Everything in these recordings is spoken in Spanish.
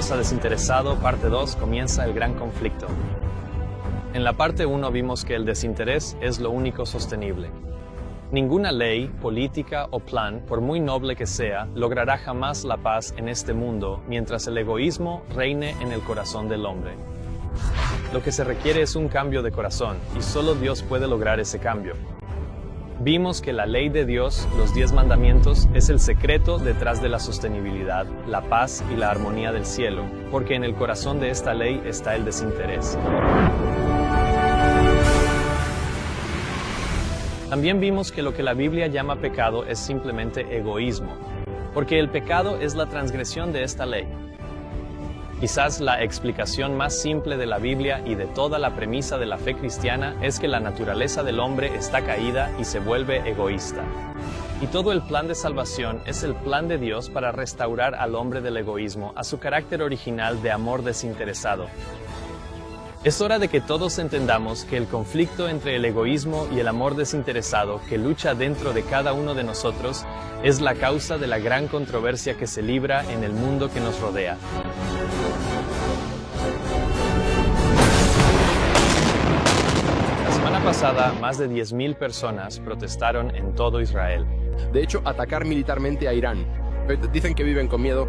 Bienvenidos a Desinteresado, parte 2, comienza el gran conflicto. En la parte 1 vimos que el desinterés es lo único sostenible. Ninguna ley, política o plan, por muy noble que sea, logrará jamás la paz en este mundo mientras el egoísmo reine en el corazón del hombre. Lo que se requiere es un cambio de corazón, y solo Dios puede lograr ese cambio. Vimos que la ley de Dios, los 10 mandamientos, es el secreto detrás de la sostenibilidad, la paz y la armonía del cielo, porque en el corazón de esta ley está el desinterés. También vimos que lo que la Biblia llama pecado es simplemente egoísmo, porque el pecado es la transgresión de esta ley. Quizás la explicación más simple de la Biblia y de toda la premisa de la fe cristiana es que la naturaleza del hombre está caída y se vuelve egoísta. Y todo el plan de salvación es el plan de Dios para restaurar al hombre del egoísmo a su carácter original de amor desinteresado. Es hora de que todos entendamos que el conflicto entre el egoísmo y el amor desinteresado que lucha dentro de cada uno de nosotros es la causa de la gran controversia que se libra en el mundo que nos rodea. La semana pasada, más de 10.000 personas protestaron en todo Israel. De hecho, atacar militarmente a Irán. Dicen que viven con miedo.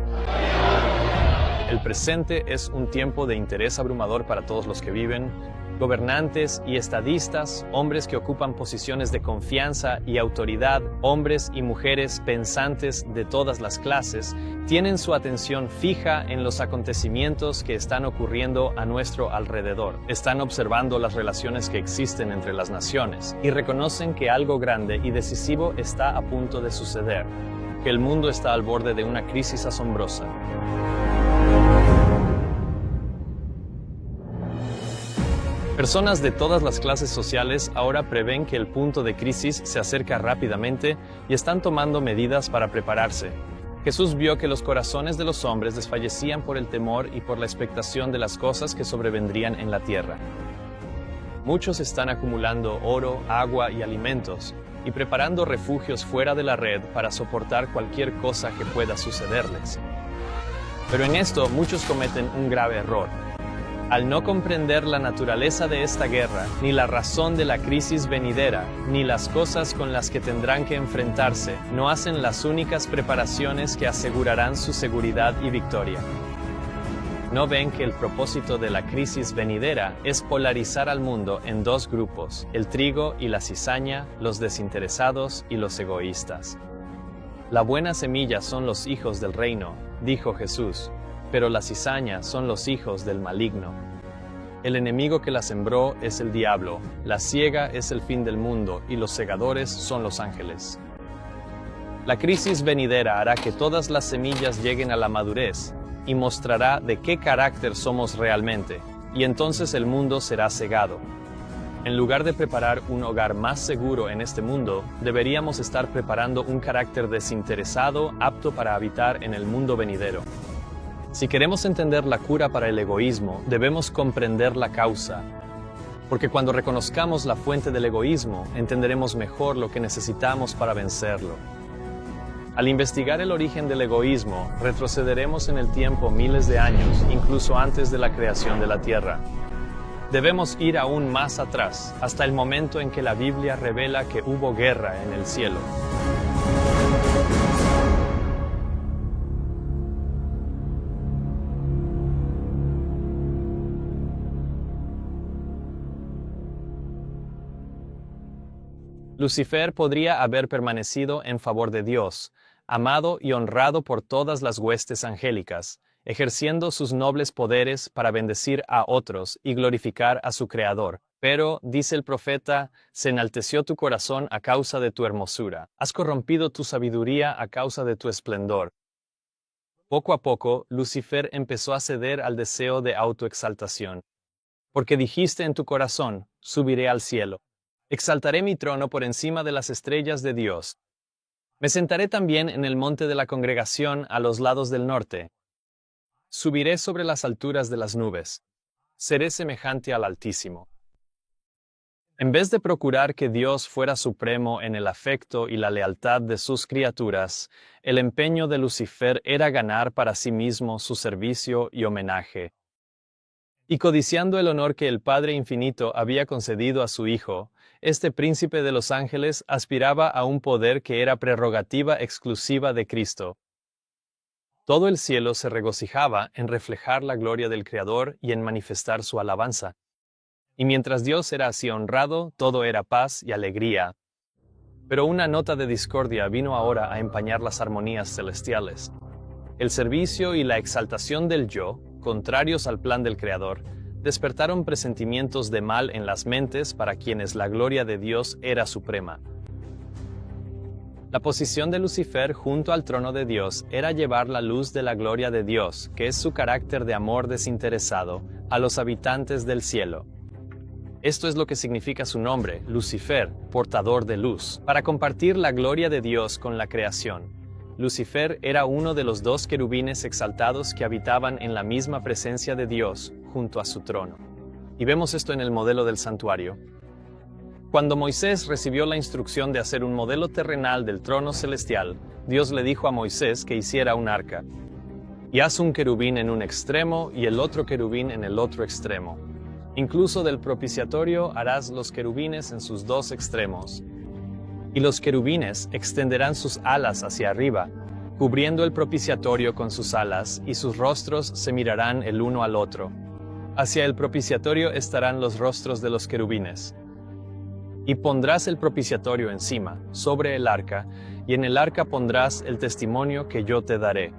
El presente es un tiempo de interés abrumador para todos los que viven. Gobernantes y estadistas, hombres que ocupan posiciones de confianza y autoridad, hombres y mujeres pensantes de todas las clases, tienen su atención fija en los acontecimientos que están ocurriendo a nuestro alrededor. Están observando las relaciones que existen entre las naciones y reconocen que algo grande y decisivo está a punto de suceder, que el mundo está al borde de una crisis asombrosa. Personas de todas las clases sociales ahora prevén que el punto de crisis se acerca rápidamente y están tomando medidas para prepararse. Jesús vio que los corazones de los hombres desfallecían por el temor y por la expectación de las cosas que sobrevendrían en la tierra. Muchos están acumulando oro, agua y alimentos, y preparando refugios fuera de la red para soportar cualquier cosa que pueda sucederles. Pero en esto muchos cometen un grave error. Al no comprender la naturaleza de esta guerra, ni la razón de la crisis venidera, ni las cosas con las que tendrán que enfrentarse, no hacen las únicas preparaciones que asegurarán su seguridad y victoria. No ven que el propósito de la crisis venidera es polarizar al mundo en dos grupos, el trigo y la cizaña, los desinteresados y los egoístas. La buena semilla son los hijos del reino, dijo Jesús, pero la cizaña son los hijos del maligno. El enemigo que la sembró es el diablo, la siega es el fin del mundo y los segadores son los ángeles. La crisis venidera hará que todas las semillas lleguen a la madurez y mostrará de qué carácter somos realmente, y entonces el mundo será cegado. En lugar de preparar un hogar más seguro en este mundo, deberíamos estar preparando un carácter desinteresado apto para habitar en el mundo venidero. Si queremos entender la cura para el egoísmo, debemos comprender la causa. Porque cuando reconozcamos la fuente del egoísmo, entenderemos mejor lo que necesitamos para vencerlo. Al investigar el origen del egoísmo, retrocederemos en el tiempo miles de años, incluso antes de la creación de la Tierra. Debemos ir aún más atrás, hasta el momento en que la Biblia revela que hubo guerra en el cielo. Lucifer podría haber permanecido en favor de Dios, amado y honrado por todas las huestes angélicas, ejerciendo sus nobles poderes para bendecir a otros y glorificar a su Creador. Pero, dice el profeta, se enalteció tu corazón a causa de tu hermosura, has corrompido tu sabiduría a causa de tu esplendor. Poco a poco, Lucifer empezó a ceder al deseo de autoexaltación. Porque dijiste en tu corazón, subiré al cielo. Exaltaré mi trono por encima de las estrellas de Dios. Me sentaré también en el monte de la congregación a los lados del norte. Subiré sobre las alturas de las nubes. Seré semejante al Altísimo. En vez de procurar que Dios fuera supremo en el afecto y la lealtad de sus criaturas, el empeño de Lucifer era ganar para sí mismo su servicio y homenaje. Y codiciando el honor que el Padre Infinito había concedido a su Hijo, este príncipe de los ángeles aspiraba a un poder que era prerrogativa exclusiva de Cristo. Todo el cielo se regocijaba en reflejar la gloria del Creador y en manifestar su alabanza. Y mientras Dios era así honrado, todo era paz y alegría. Pero una nota de discordia vino ahora a empañar las armonías celestiales. El servicio y la exaltación del yo, contrarios al plan del Creador, despertaron presentimientos de mal en las mentes para quienes la gloria de Dios era suprema. La posición de Lucifer junto al trono de Dios era llevar la luz de la gloria de Dios, que es su carácter de amor desinteresado, a los habitantes del cielo. Esto es lo que significa su nombre, Lucifer, portador de luz, para compartir la gloria de Dios con la creación. Lucifer era uno de los dos querubines exaltados que habitaban en la misma presencia de Dios, junto a su trono. Y vemos esto en el modelo del santuario. Cuando Moisés recibió la instrucción de hacer un modelo terrenal del trono celestial, Dios le dijo a Moisés que hiciera un arca. Y haz un querubín en un extremo y el otro querubín en el otro extremo. Incluso del propiciatorio harás los querubines en sus dos extremos. Y los querubines extenderán sus alas hacia arriba, cubriendo el propiciatorio con sus alas, y sus rostros se mirarán el uno al otro. Hacia el propiciatorio estarán los rostros de los querubines. Y pondrás el propiciatorio encima, sobre el arca, y en el arca pondrás el testimonio que yo te daré.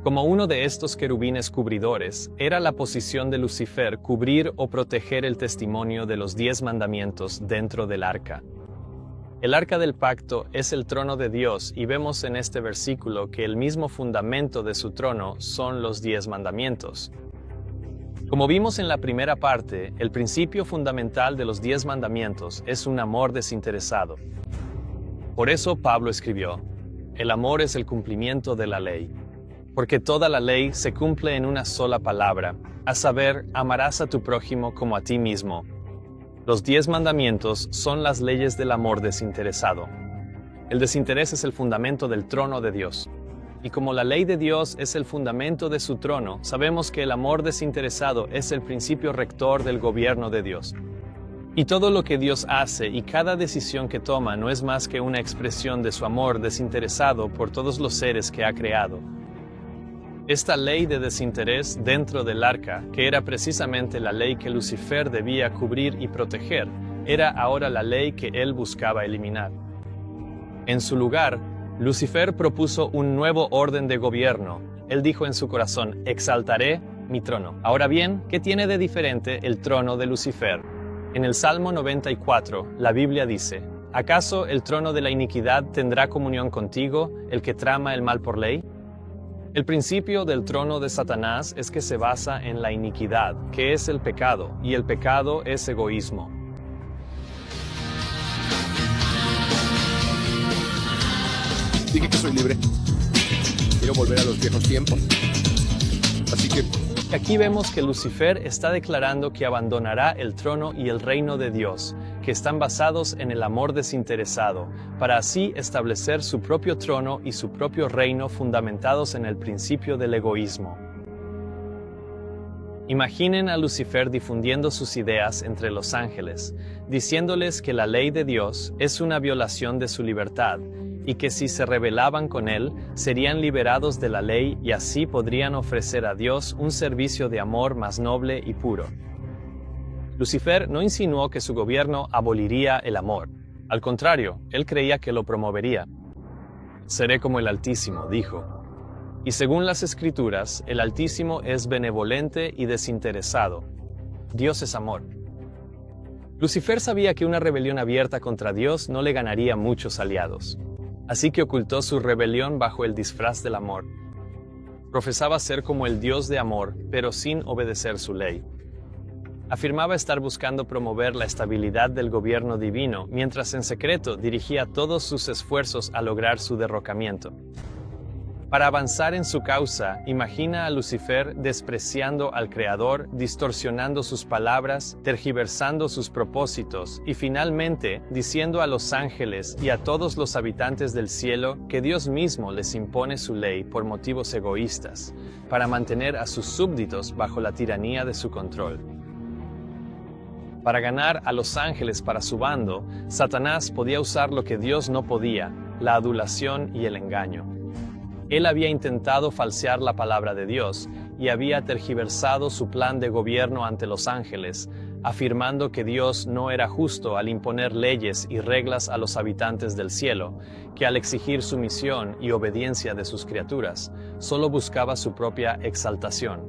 Como uno de estos querubines cubridores, era la posición de Lucifer cubrir o proteger el testimonio de los 10 mandamientos dentro del arca. El arca del pacto es el trono de Dios y vemos en este versículo que el mismo fundamento de su trono son los 10 mandamientos. Como vimos en la primera parte, el principio fundamental de los 10 mandamientos es un amor desinteresado. Por eso Pablo escribió: el amor es el cumplimiento de la ley. Porque toda la ley se cumple en una sola palabra, a saber, amarás a tu prójimo como a ti mismo. Los 10 mandamientos son las leyes del amor desinteresado. El desinterés es el fundamento del trono de Dios. Y como la ley de Dios es el fundamento de su trono, sabemos que el amor desinteresado es el principio rector del gobierno de Dios. Y todo lo que Dios hace y cada decisión que toma no es más que una expresión de su amor desinteresado por todos los seres que ha creado. Esta ley de desinterés dentro del arca, que era precisamente la ley que Lucifer debía cubrir y proteger, era ahora la ley que él buscaba eliminar. En su lugar, Lucifer propuso un nuevo orden de gobierno. Él dijo en su corazón: exaltaré mi trono. Ahora bien, ¿qué tiene de diferente el trono de Lucifer? En el Salmo 94, la Biblia dice: ¿acaso el trono de la iniquidad tendrá comunión contigo, el que trama el mal por ley? El principio del trono de Satanás es que se basa en la iniquidad, que es el pecado, y el pecado es egoísmo. Dije que soy libre. Quiero volver a los viejos tiempos. Así que... Aquí vemos que Lucifer está declarando que abandonará el trono y el reino de Dios, que están basados en el amor desinteresado, para así establecer su propio trono y su propio reino fundamentados en el principio del egoísmo. Imaginen a Lucifer difundiendo sus ideas entre los ángeles, diciéndoles que la ley de Dios es una violación de su libertad, y que si se rebelaban con él, serían liberados de la ley y así podrían ofrecer a Dios un servicio de amor más noble y puro. Lucifer no insinuó que su gobierno aboliría el amor. Al contrario, él creía que lo promovería. Seré como el Altísimo, dijo. Y según las Escrituras, el Altísimo es benevolente y desinteresado. Dios es amor. Lucifer sabía que una rebelión abierta contra Dios no le ganaría muchos aliados. Así que ocultó su rebelión bajo el disfraz del amor. Profesaba ser como el Dios de amor, pero sin obedecer su ley. Afirmaba estar buscando promover la estabilidad del gobierno divino, mientras en secreto dirigía todos sus esfuerzos a lograr su derrocamiento. Para avanzar en su causa, imagina a Lucifer despreciando al Creador, distorsionando sus palabras, tergiversando sus propósitos y finalmente diciendo a los ángeles y a todos los habitantes del cielo que Dios mismo les impone su ley por motivos egoístas, para mantener a sus súbditos bajo la tiranía de su control. Para ganar a los ángeles para su bando, Satanás podía usar lo que Dios no podía, la adulación y el engaño. Él había intentado falsear la palabra de Dios y había tergiversado su plan de gobierno ante los ángeles, afirmando que Dios no era justo al imponer leyes y reglas a los habitantes del cielo, que al exigir sumisión y obediencia de sus criaturas, solo buscaba su propia exaltación.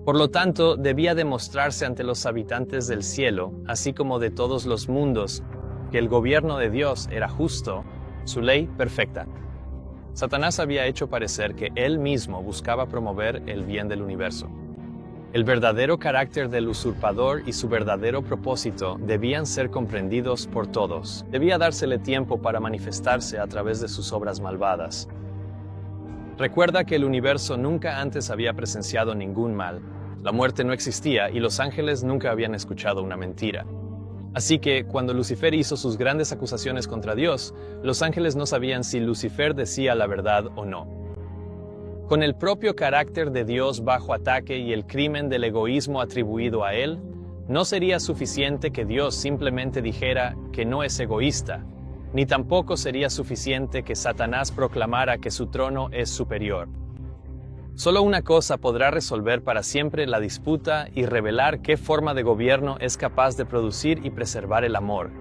Por lo tanto, debía demostrarse ante los habitantes del cielo, así como de todos los mundos, que el gobierno de Dios era justo, su ley perfecta. Satanás había hecho parecer que él mismo buscaba promover el bien del universo. El verdadero carácter del usurpador y su verdadero propósito debían ser comprendidos por todos. Debía dársele tiempo para manifestarse a través de sus obras malvadas. Recuerda que el universo nunca antes había presenciado ningún mal. La muerte no existía y los ángeles nunca habían escuchado una mentira. Así que, cuando Lucifer hizo sus grandes acusaciones contra Dios, los ángeles no sabían si Lucifer decía la verdad o no. Con el propio carácter de Dios bajo ataque y el crimen del egoísmo atribuido a él, no sería suficiente que Dios simplemente dijera que no es egoísta, ni tampoco sería suficiente que Satanás proclamara que su trono es superior. Solo una cosa podrá resolver para siempre la disputa y revelar qué forma de gobierno es capaz de producir y preservar el amor,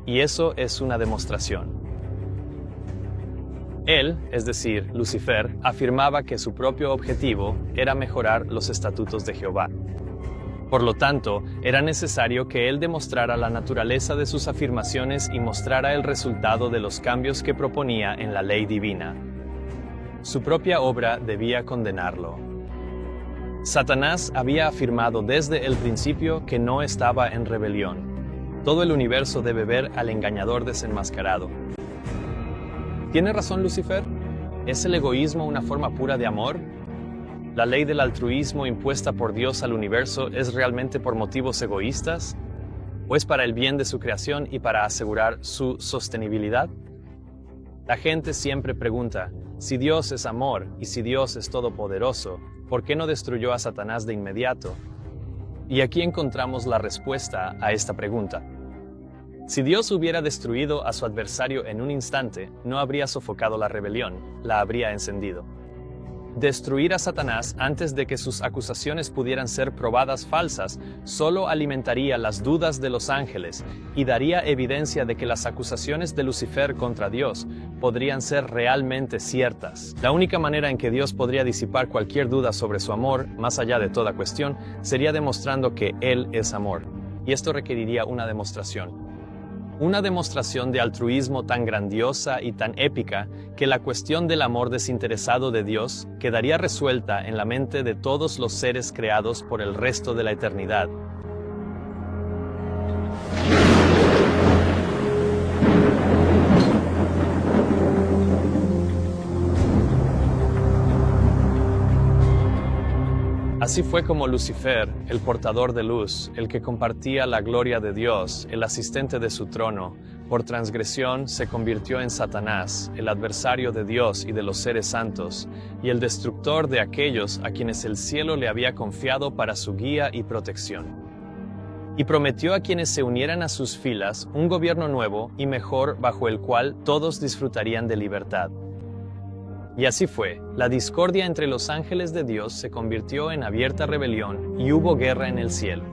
y eso es una demostración. Él, es decir, Lucifer, afirmaba que su propio objetivo era mejorar los estatutos de Jehová. Por lo tanto, era necesario que él demostrara la naturaleza de sus afirmaciones y mostrara el resultado de los cambios que proponía en la ley divina. Su propia obra debía condenarlo. Satanás había afirmado desde el principio que no estaba en rebelión. Todo el universo debe ver al engañador desenmascarado. ¿Tiene razón Lucifer? ¿Es el egoísmo una forma pura de amor? ¿La ley del altruismo impuesta por Dios al universo es realmente por motivos egoístas? ¿O es para el bien de su creación y para asegurar su sostenibilidad? La gente siempre pregunta, si Dios es amor y si Dios es todopoderoso, ¿por qué no destruyó a Satanás de inmediato? Y aquí encontramos la respuesta a esta pregunta. Si Dios hubiera destruido a su adversario en un instante, no habría sofocado la rebelión, la habría encendido. Destruir a Satanás antes de que sus acusaciones pudieran ser probadas falsas solo alimentaría las dudas de los ángeles y daría evidencia de que las acusaciones de Lucifer contra Dios podrían ser realmente ciertas. La única manera en que Dios podría disipar cualquier duda sobre su amor, más allá de toda cuestión, sería demostrando que Él es amor. Y esto requeriría una demostración. Una demostración de altruismo tan grandiosa y tan épica que la cuestión del amor desinteresado de Dios quedaría resuelta en la mente de todos los seres creados por el resto de la eternidad. Así fue como Lucifer, el portador de luz, el que compartía la gloria de Dios, el asistente de su trono, por transgresión se convirtió en Satanás, el adversario de Dios y de los seres santos, y el destructor de aquellos a quienes el cielo le había confiado para su guía y protección. Y prometió a quienes se unieran a sus filas un gobierno nuevo y mejor bajo el cual todos disfrutarían de libertad. Y así fue, la discordia entre los ángeles de Dios se convirtió en abierta rebelión y hubo guerra en el cielo.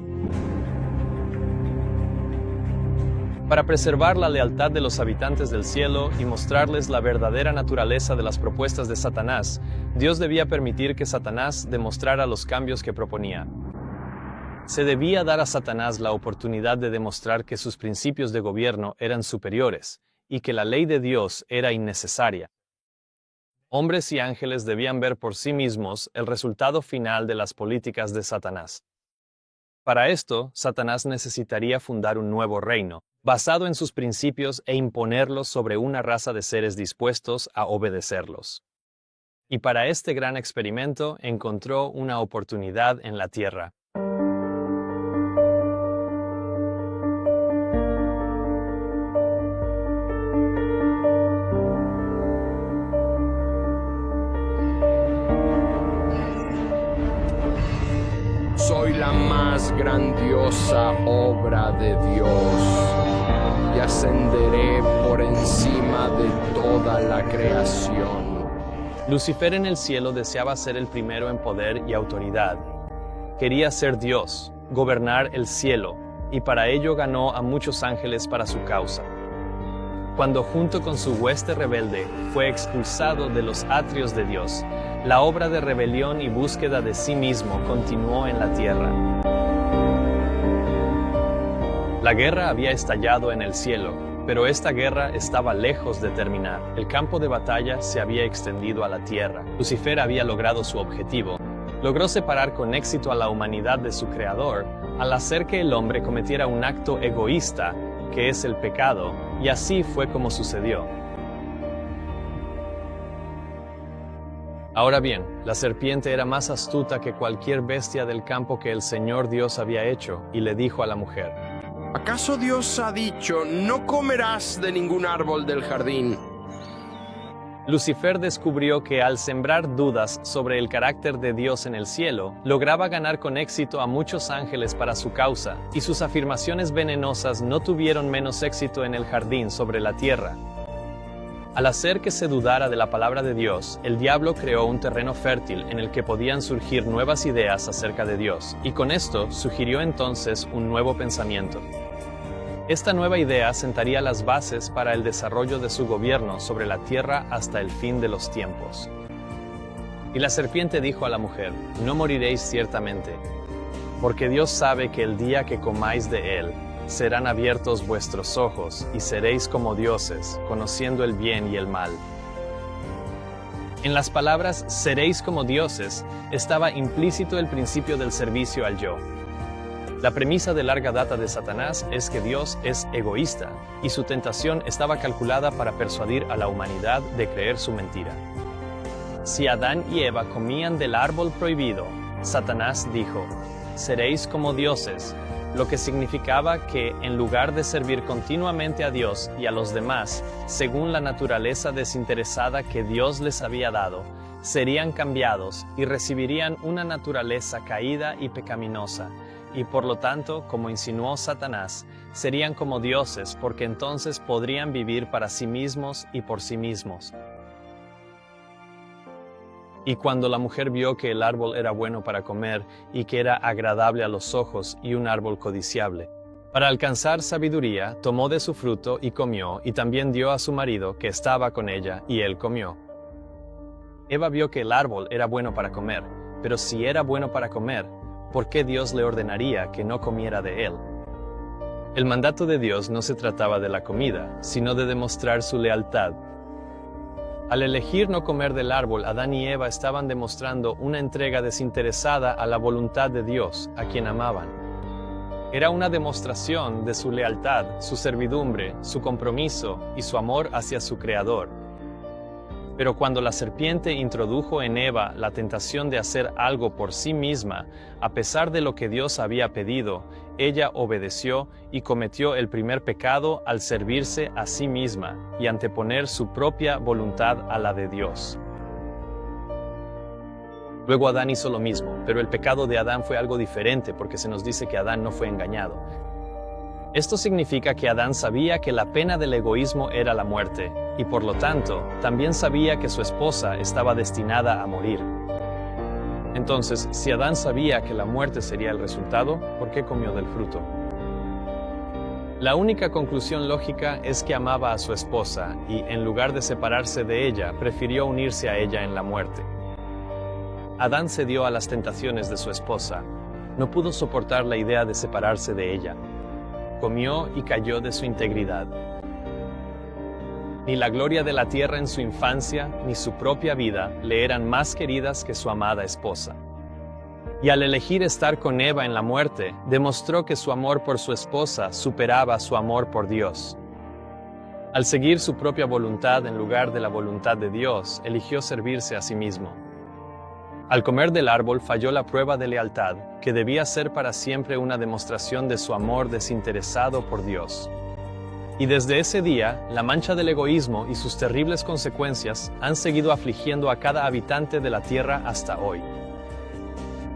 Para preservar la lealtad de los habitantes del cielo y mostrarles la verdadera naturaleza de las propuestas de Satanás, Dios debía permitir que Satanás demostrara los cambios que proponía. Se debía dar a Satanás la oportunidad de demostrar que sus principios de gobierno eran superiores y que la ley de Dios era innecesaria. Hombres y ángeles debían ver por sí mismos el resultado final de las políticas de Satanás. Para esto, Satanás necesitaría fundar un nuevo reino, basado en sus principios e imponerlos sobre una raza de seres dispuestos a obedecerlos. Y para este gran experimento encontró una oportunidad en la tierra. Soy la más grandiosa obra de Dios y ascenderé por encima de toda la creación. Lucifer en el cielo deseaba ser el primero en poder y autoridad. Quería ser Dios, gobernar el cielo, y para ello ganó a muchos ángeles para su causa. Cuando junto con su hueste rebelde fue expulsado de los atrios de Dios, la obra de rebelión y búsqueda de sí mismo continuó en la tierra. La guerra había estallado en el cielo, pero esta guerra estaba lejos de terminar. El campo de batalla se había extendido a la tierra. Lucifer había logrado su objetivo. Logró separar con éxito a la humanidad de su creador, al hacer que el hombre cometiera un acto egoísta, que es el pecado, y así fue como sucedió. Ahora bien, la serpiente era más astuta que cualquier bestia del campo que el Señor Dios había hecho, y le dijo a la mujer: ¿Acaso Dios ha dicho, no comerás de ningún árbol del jardín? Lucifer descubrió que al sembrar dudas sobre el carácter de Dios en el cielo, lograba ganar con éxito a muchos ángeles para su causa, y sus afirmaciones venenosas no tuvieron menos éxito en el jardín sobre la tierra. Al hacer que se dudara de la palabra de Dios, el diablo creó un terreno fértil en el que podían surgir nuevas ideas acerca de Dios, y con esto sugirió entonces un nuevo pensamiento. Esta nueva idea sentaría las bases para el desarrollo de su gobierno sobre la tierra hasta el fin de los tiempos. Y la serpiente dijo a la mujer: no moriréis ciertamente, porque Dios sabe que el día que comáis de él, serán abiertos vuestros ojos y seréis como dioses, conociendo el bien y el mal. En las palabras seréis como dioses estaba implícito el principio del servicio al yo. La premisa de larga data de Satanás es que Dios es egoísta, y su tentación estaba calculada para persuadir a la humanidad de creer su mentira. Si Adán y Eva comían del árbol prohibido, Satanás dijo: seréis como dioses, lo que significaba que, en lugar de servir continuamente a Dios y a los demás, según la naturaleza desinteresada que Dios les había dado, serían cambiados y recibirían una naturaleza caída y pecaminosa, y por lo tanto, como insinuó Satanás, serían como dioses porque entonces podrían vivir para sí mismos y por sí mismos. Y cuando la mujer vio que el árbol era bueno para comer y que era agradable a los ojos y un árbol codiciable, para alcanzar sabiduría, tomó de su fruto y comió, y también dio a su marido que estaba con ella, y él comió. Eva vio que el árbol era bueno para comer, pero si era bueno para comer, ¿por qué Dios le ordenaría que no comiera de él? El mandato de Dios no se trataba de la comida, sino de demostrar su lealtad. Al elegir no comer del árbol, Adán y Eva estaban demostrando una entrega desinteresada a la voluntad de Dios, a quien amaban. Era una demostración de su lealtad, su servidumbre, su compromiso y su amor hacia su Creador. Pero cuando la serpiente introdujo en Eva la tentación de hacer algo por sí misma, a pesar de lo que Dios había pedido, ella obedeció y cometió el primer pecado al servirse a sí misma y anteponer su propia voluntad a la de Dios. Luego Adán hizo lo mismo, pero el pecado de Adán fue algo diferente porque se nos dice que Adán no fue engañado. Esto significa que Adán sabía que la pena del egoísmo era la muerte, y por lo tanto, también sabía que su esposa estaba destinada a morir. Entonces, si Adán sabía que la muerte sería el resultado, ¿por qué comió del fruto? La única conclusión lógica es que amaba a su esposa y, en lugar de separarse de ella, prefirió unirse a ella en la muerte. Adán cedió a las tentaciones de su esposa. No pudo soportar la idea de separarse de ella. Comió y cayó de su integridad. Ni la gloria de la tierra en su infancia, ni su propia vida le eran más queridas que su amada esposa. Y al elegir estar con Eva en la muerte, demostró que su amor por su esposa superaba su amor por Dios. Al seguir su propia voluntad en lugar de la voluntad de Dios, eligió servirse a sí mismo. Al comer del árbol falló la prueba de lealtad, que debía ser para siempre una demostración de su amor desinteresado por Dios. Y desde ese día, la mancha del egoísmo y sus terribles consecuencias han seguido afligiendo a cada habitante de la tierra hasta hoy.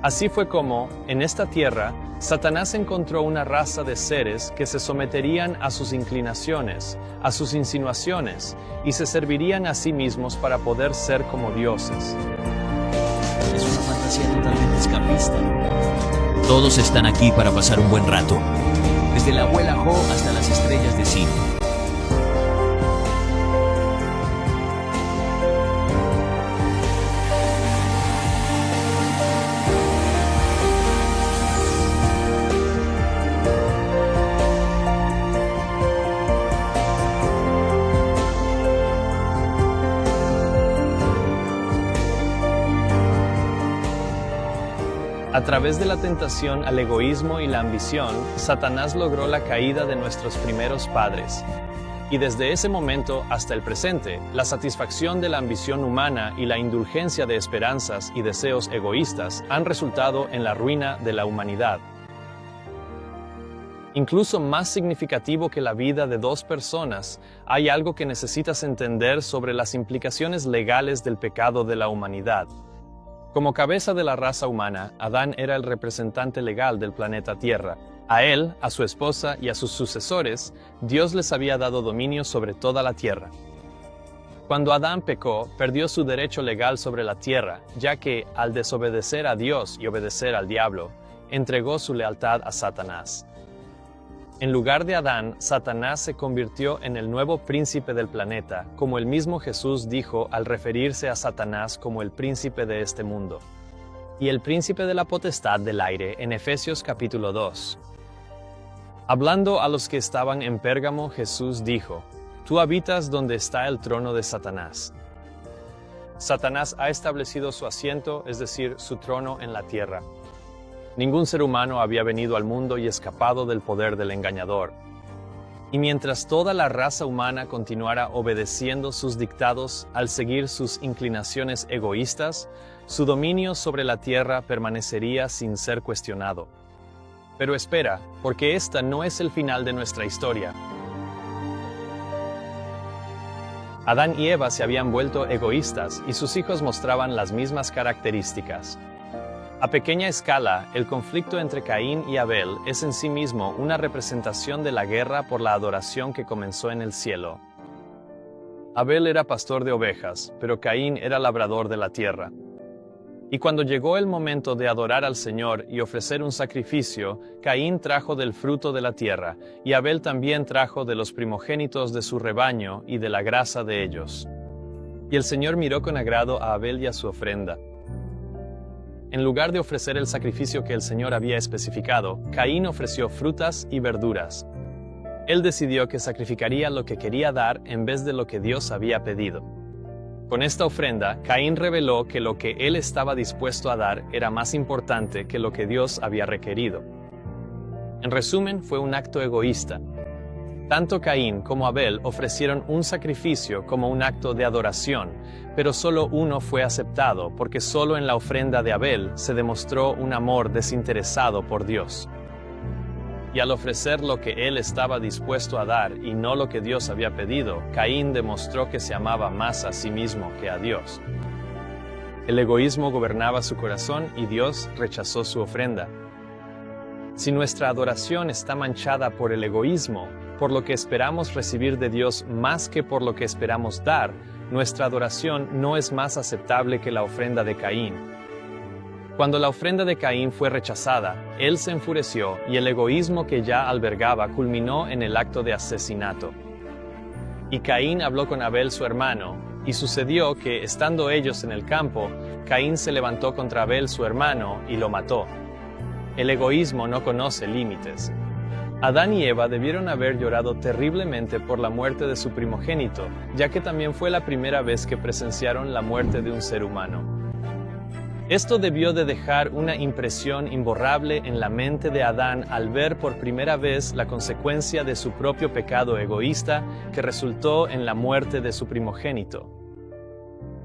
Así fue como, en esta tierra, Satanás encontró una raza de seres que se someterían a sus inclinaciones, a sus insinuaciones, y se servirían a sí mismos para poder ser como dioses. Es una fantasía totalmente escapista. Todos están aquí para pasar un buen rato. Desde la abuela Jo hasta las estrellas de cine. A través de la tentación al egoísmo y la ambición, Satanás logró la caída de nuestros primeros padres. Y desde ese momento hasta el presente, la satisfacción de la ambición humana y la indulgencia de esperanzas y deseos egoístas han resultado en la ruina de la humanidad. Incluso más significativo que la vida de dos personas, hay algo que necesitas entender sobre las implicaciones legales del pecado de la humanidad. Como cabeza de la raza humana, Adán era el representante legal del planeta Tierra. A él, a su esposa y a sus sucesores, Dios les había dado dominio sobre toda la tierra. Cuando Adán pecó, perdió su derecho legal sobre la tierra, ya que, al desobedecer a Dios y obedecer al diablo, entregó su lealtad a Satanás. En lugar de Adán, Satanás se convirtió en el nuevo príncipe del planeta, como el mismo Jesús dijo al referirse a Satanás como el príncipe de este mundo. Y el príncipe de la potestad del aire en Efesios capítulo 2. Hablando a los que estaban en Pérgamo, Jesús dijo: «Tú habitas donde está el trono de Satanás». Satanás ha establecido su asiento, es decir, su trono en la tierra. Ningún ser humano había venido al mundo y escapado del poder del engañador. Y mientras toda la raza humana continuara obedeciendo sus dictados al seguir sus inclinaciones egoístas, su dominio sobre la tierra permanecería sin ser cuestionado. Pero espera, porque esta no es el final de nuestra historia. Adán y Eva se habían vuelto egoístas y sus hijos mostraban las mismas características. A pequeña escala, el conflicto entre Caín y Abel es en sí mismo una representación de la guerra por la adoración que comenzó en el cielo. Abel era pastor de ovejas, pero Caín era labrador de la tierra. Y cuando llegó el momento de adorar al Señor y ofrecer un sacrificio, Caín trajo del fruto de la tierra, y Abel también trajo de los primogénitos de su rebaño y de la grasa de ellos. Y el Señor miró con agrado a Abel y a su ofrenda. En lugar de ofrecer el sacrificio que el Señor había especificado, Caín ofreció frutas y verduras. Él decidió que sacrificaría lo que quería dar en vez de lo que Dios había pedido. Con esta ofrenda, Caín reveló que lo que él estaba dispuesto a dar era más importante que lo que Dios había requerido. En resumen, fue un acto egoísta. Tanto Caín como Abel ofrecieron un sacrificio como un acto de adoración, pero solo uno fue aceptado porque solo en la ofrenda de Abel se demostró un amor desinteresado por Dios. Y al ofrecer lo que él estaba dispuesto a dar y no lo que Dios había pedido, Caín demostró que se amaba más a sí mismo que a Dios. El egoísmo gobernaba su corazón y Dios rechazó su ofrenda. Si nuestra adoración está manchada por el egoísmo, por lo que esperamos recibir de Dios más que por lo que esperamos dar, nuestra adoración no es más aceptable que la ofrenda de Caín. Cuando la ofrenda de Caín fue rechazada, él se enfureció y el egoísmo que ya albergaba culminó en el acto de asesinato. Y Caín habló con Abel su hermano, y sucedió que, estando ellos en el campo, Caín se levantó contra Abel su hermano y lo mató. El egoísmo no conoce límites. Adán y Eva debieron haber llorado terriblemente por la muerte de su primogénito, ya que también fue la primera vez que presenciaron la muerte de un ser humano. Esto debió de dejar una impresión imborrable en la mente de Adán al ver por primera vez la consecuencia de su propio pecado egoísta que resultó en la muerte de su primogénito.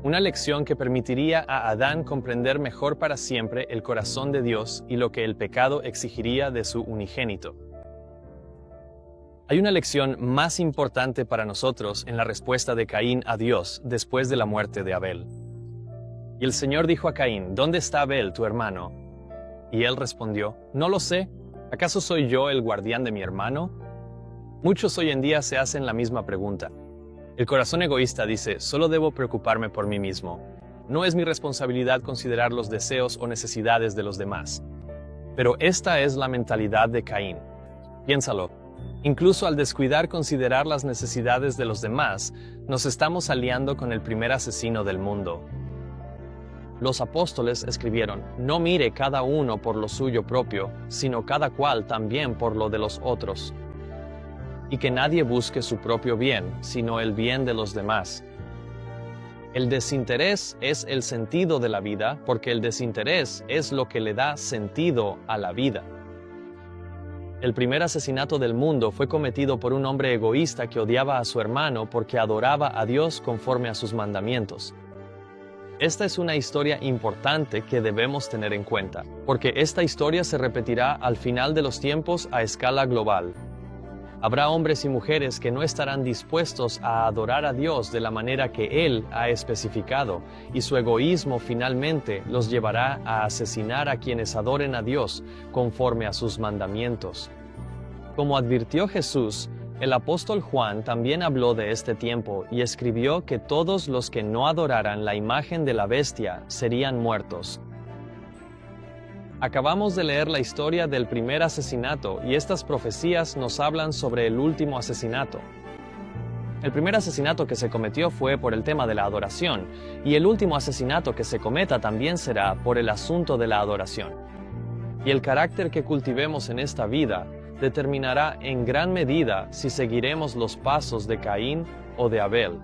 Una lección que permitiría a Adán comprender mejor para siempre el corazón de Dios y lo que el pecado exigiría de su unigénito. Hay una lección más importante para nosotros en la respuesta de Caín a Dios después de la muerte de Abel. Y el Señor dijo a Caín, ¿dónde está Abel, tu hermano? Y él respondió, no lo sé, ¿acaso soy yo el guardián de mi hermano? Muchos hoy en día se hacen la misma pregunta. El corazón egoísta dice, solo debo preocuparme por mí mismo. No es mi responsabilidad considerar los deseos o necesidades de los demás. Pero esta es la mentalidad de Caín. Piénsalo. Incluso al descuidar considerar las necesidades de los demás, nos estamos aliando con el primer asesino del mundo. Los apóstoles escribieron, no mire cada uno por lo suyo propio, sino cada cual también por lo de los otros. Y que nadie busque su propio bien, sino el bien de los demás. El desinterés es el sentido de la vida, porque el desinterés es lo que le da sentido a la vida. El primer asesinato del mundo fue cometido por un hombre egoísta que odiaba a su hermano porque adoraba a Dios conforme a sus mandamientos. Esta es una historia importante que debemos tener en cuenta, porque esta historia se repetirá al final de los tiempos a escala global. Habrá hombres y mujeres que no estarán dispuestos a adorar a Dios de la manera que Él ha especificado, y su egoísmo finalmente los llevará a asesinar a quienes adoren a Dios conforme a sus mandamientos. Como advirtió Jesús, el apóstol Juan también habló de este tiempo y escribió que todos los que no adoraran la imagen de la bestia serían muertos. Acabamos de leer la historia del primer asesinato y estas profecías nos hablan sobre el último asesinato. El primer asesinato que se cometió fue por el tema de la adoración, y el último asesinato que se cometa también será por el asunto de la adoración. Y el carácter que cultivemos en esta vida determinará en gran medida si seguiremos los pasos de Caín o de Abel.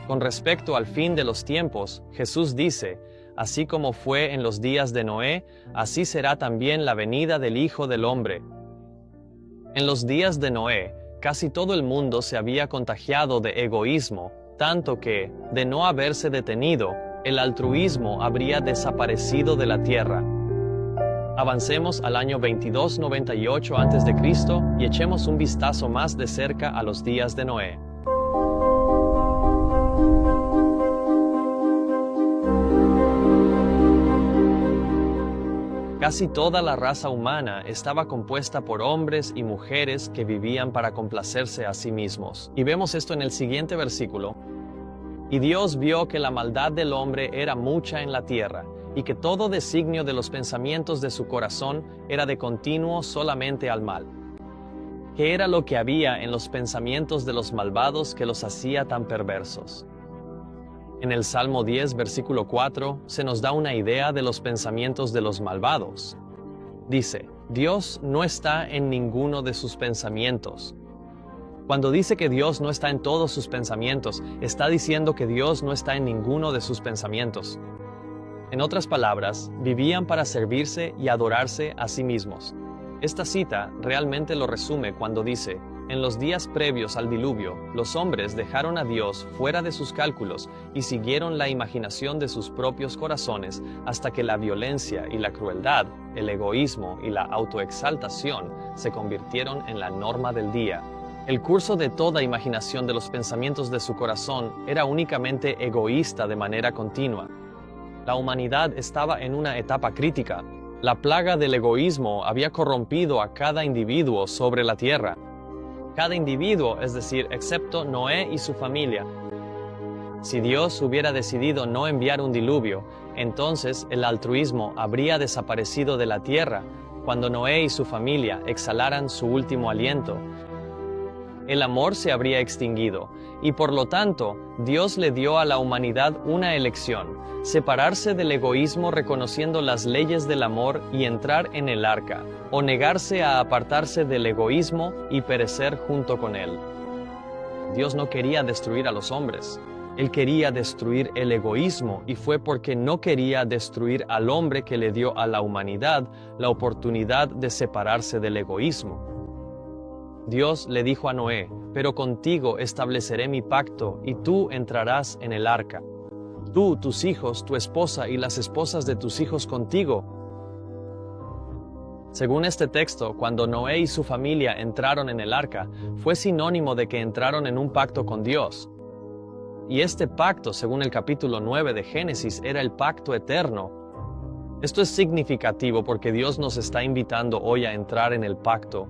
Con respecto al fin de los tiempos, Jesús dice, así como fue en los días de Noé, así será también la venida del Hijo del Hombre. En los días de Noé, casi todo el mundo se había contagiado de egoísmo, tanto que, de no haberse detenido, el altruismo habría desaparecido de la tierra. Avancemos al año 2298 a.C. y echemos un vistazo más de cerca a los días de Noé. Casi toda la raza humana estaba compuesta por hombres y mujeres que vivían para complacerse a sí mismos. Y vemos esto en el siguiente versículo. Y Dios vio que la maldad del hombre era mucha en la tierra, y que todo designio de los pensamientos de su corazón era de continuo solamente al mal. ¿Qué era lo que había en los pensamientos de los malvados que los hacía tan perversos? En el Salmo 10, versículo 4, se nos da una idea de los pensamientos de los malvados. Dice, Dios no está en ninguno de sus pensamientos. Cuando dice que Dios no está en todos sus pensamientos, está diciendo que Dios no está en ninguno de sus pensamientos. En otras palabras, vivían para servirse y adorarse a sí mismos. Esta cita realmente lo resume cuando dice, en los días previos al diluvio, los hombres dejaron a Dios fuera de sus cálculos y siguieron la imaginación de sus propios corazones hasta que la violencia y la crueldad, el egoísmo y la autoexaltación se convirtieron en la norma del día. El curso de toda imaginación de los pensamientos de su corazón era únicamente egoísta de manera continua. La humanidad estaba en una etapa crítica. La plaga del egoísmo había corrompido a cada individuo sobre la tierra. Cada individuo, es decir, excepto Noé y su familia. Si Dios hubiera decidido no enviar un diluvio, entonces el altruismo habría desaparecido de la tierra cuando Noé y su familia exhalaran su último aliento. El amor se habría extinguido, y por lo tanto, Dios le dio a la humanidad una elección: separarse del egoísmo reconociendo las leyes del amor y entrar en el arca, o negarse a apartarse del egoísmo y perecer junto con él. Dios no quería destruir a los hombres. Él quería destruir el egoísmo y fue porque no quería destruir al hombre que le dio a la humanidad la oportunidad de separarse del egoísmo. Dios le dijo a Noé: pero contigo estableceré mi pacto y tú entrarás en el arca. Tú, tus hijos, tu esposa y las esposas de tus hijos contigo. Según este texto, cuando Noé y su familia entraron en el arca, fue sinónimo de que entraron en un pacto con Dios. Y este pacto, según el capítulo 9 de Génesis, era el pacto eterno. Esto es significativo porque Dios nos está invitando hoy a entrar en el pacto.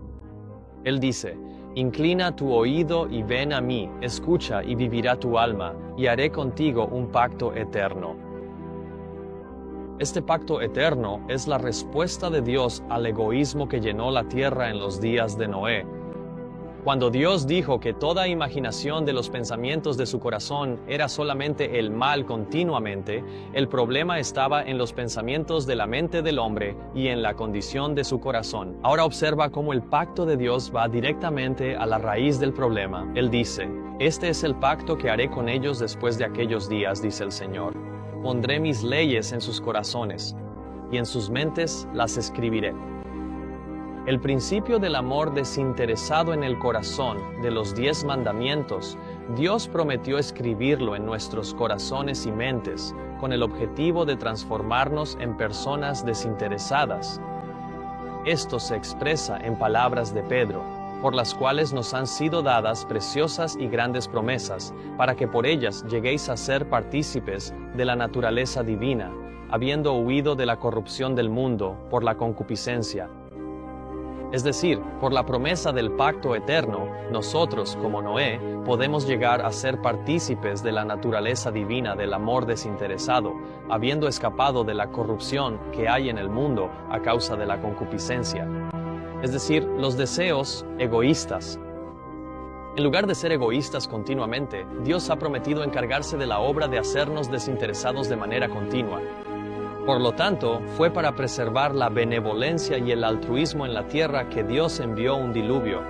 Él dice: inclina tu oído y ven a mí, escucha y vivirá tu alma, y haré contigo un pacto eterno. Este pacto eterno es la respuesta de Dios al egoísmo que llenó la tierra en los días de Noé. Cuando Dios dijo que toda imaginación de los pensamientos de su corazón era solamente el mal continuamente, el problema estaba en los pensamientos de la mente del hombre y en la condición de su corazón. Ahora observa cómo el pacto de Dios va directamente a la raíz del problema. Él dice: este es el pacto que haré con ellos después de aquellos días, dice el Señor. Pondré mis leyes en sus corazones, y en sus mentes las escribiré. El principio del amor desinteresado en el corazón de los 10 mandamientos, Dios prometió escribirlo en nuestros corazones y mentes, con el objetivo de transformarnos en personas desinteresadas. Esto se expresa en palabras de Pedro, por las cuales nos han sido dadas preciosas y grandes promesas, para que por ellas lleguéis a ser partícipes de la naturaleza divina, habiendo huido de la corrupción del mundo por la concupiscencia. Es decir, por la promesa del pacto eterno, nosotros, como Noé, podemos llegar a ser partícipes de la naturaleza divina del amor desinteresado, habiendo escapado de la corrupción que hay en el mundo a causa de la concupiscencia. Es decir, los deseos egoístas. En lugar de ser egoístas continuamente, Dios ha prometido encargarse de la obra de hacernos desinteresados de manera continua. Por lo tanto, fue para preservar la benevolencia y el altruismo en la tierra que Dios envió un diluvio.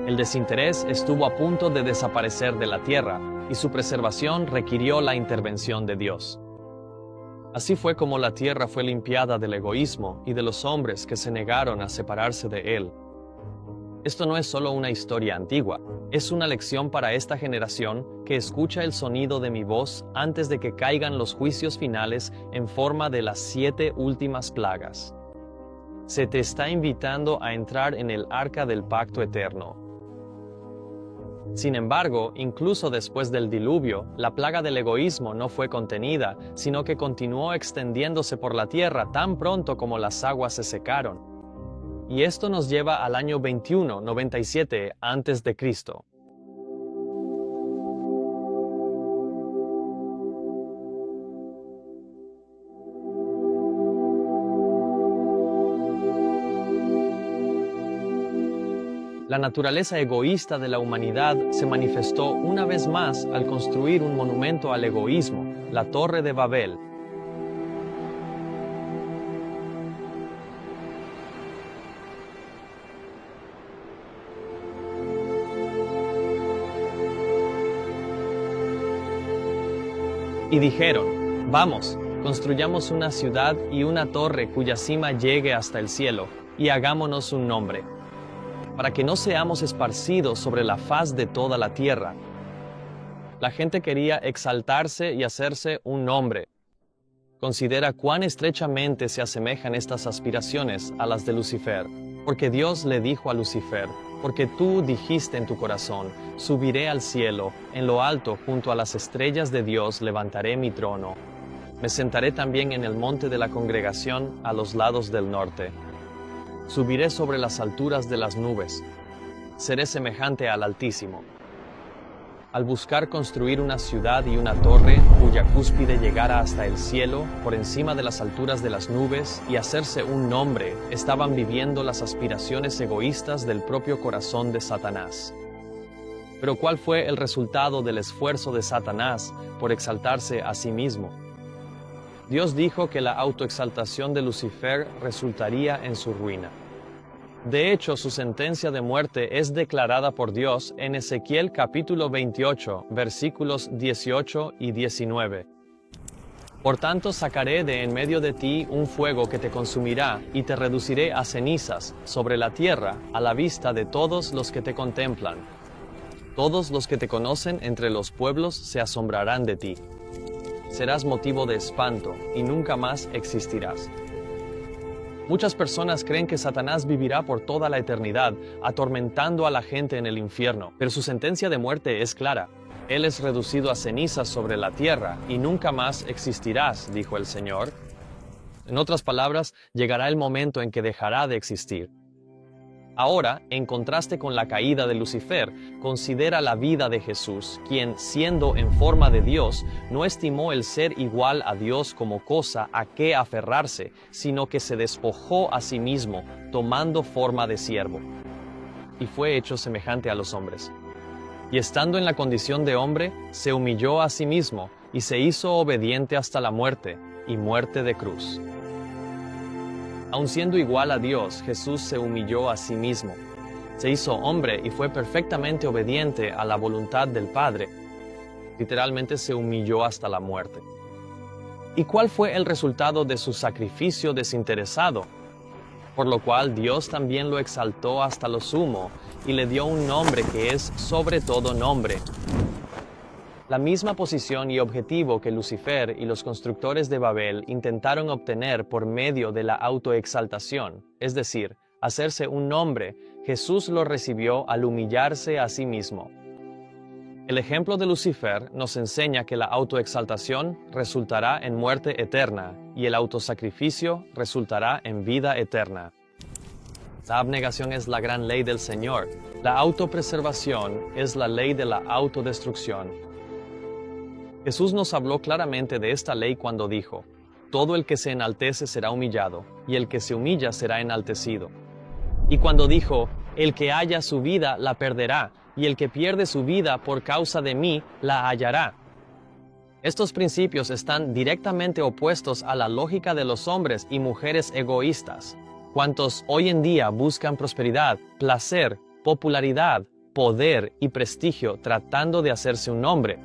El desinterés estuvo a punto de desaparecer de la tierra, y su preservación requirió la intervención de Dios. Así fue como la tierra fue limpiada del egoísmo y de los hombres que se negaron a separarse de él. Esto no es solo una historia antigua, es una lección para esta generación que escucha el sonido de mi voz antes de que caigan los juicios finales en forma de las 7 últimas plagas. Se te está invitando a entrar en el arca del pacto eterno. Sin embargo, incluso después del diluvio, la plaga del egoísmo no fue contenida, sino que continuó extendiéndose por la tierra tan pronto como las aguas se secaron. Y esto nos lleva al año 2197 a.C. La naturaleza egoísta de la humanidad se manifestó una vez más al construir un monumento al egoísmo, la Torre de Babel. Y dijeron: vamos, construyamos una ciudad y una torre cuya cima llegue hasta el cielo, y hagámonos un nombre, para que no seamos esparcidos sobre la faz de toda la tierra. La gente quería exaltarse y hacerse un nombre. Considera cuán estrechamente se asemejan estas aspiraciones a las de Lucifer, porque Dios le dijo a Lucifer: porque tú dijiste en tu corazón, subiré al cielo, en lo alto junto a las estrellas de Dios levantaré mi trono. Me sentaré también en el monte de la congregación a los lados del norte. Subiré sobre las alturas de las nubes. Seré semejante al Altísimo. Al buscar construir una ciudad y una torre cuya cúspide llegara hasta el cielo, por encima de las alturas de las nubes, y hacerse un nombre, estaban viviendo las aspiraciones egoístas del propio corazón de Satanás. Pero ¿cuál fue el resultado del esfuerzo de Satanás por exaltarse a sí mismo? Dios dijo que la autoexaltación de Lucifer resultaría en su ruina. De hecho, su sentencia de muerte es declarada por Dios en Ezequiel capítulo 28, versículos 18 y 19. Por tanto, sacaré de en medio de ti un fuego que te consumirá, y te reduciré a cenizas sobre la tierra, a la vista de todos los que te contemplan. Todos los que te conocen entre los pueblos se asombrarán de ti. Serás motivo de espanto, y nunca más existirás. Muchas personas creen que Satanás vivirá por toda la eternidad, atormentando a la gente en el infierno, pero su sentencia de muerte es clara. Él es reducido a cenizas sobre la tierra, y nunca más existirás, dijo el Señor. En otras palabras, llegará el momento en que dejará de existir. Ahora, en contraste con la caída de Lucifer, considera la vida de Jesús, quien, siendo en forma de Dios, no estimó el ser igual a Dios como cosa a que aferrarse, sino que se despojó a sí mismo, tomando forma de siervo, y fue hecho semejante a los hombres. Y estando en la condición de hombre, se humilló a sí mismo, y se hizo obediente hasta la muerte, y muerte de cruz. Aun siendo igual a Dios, Jesús se humilló a sí mismo. Se hizo hombre y fue perfectamente obediente a la voluntad del Padre. Literalmente se humilló hasta la muerte. ¿Y cuál fue el resultado de su sacrificio desinteresado? Por lo cual Dios también lo exaltó hasta lo sumo y le dio un nombre que es sobre todo nombre. La misma posición y objetivo que Lucifer y los constructores de Babel intentaron obtener por medio de la autoexaltación, es decir, hacerse un nombre, Jesús lo recibió al humillarse a sí mismo. El ejemplo de Lucifer nos enseña que la autoexaltación resultará en muerte eterna y el autosacrificio resultará en vida eterna. La abnegación es la gran ley del Señor. La autopreservación es la ley de la autodestrucción. Jesús nos habló claramente de esta ley cuando dijo: todo el que se enaltece será humillado, y el que se humilla será enaltecido. Y cuando dijo: el que halla su vida la perderá, y el que pierde su vida por causa de mí la hallará. Estos principios están directamente opuestos a la lógica de los hombres y mujeres egoístas, cuantos hoy en día buscan prosperidad, placer, popularidad, poder y prestigio tratando de hacerse un nombre.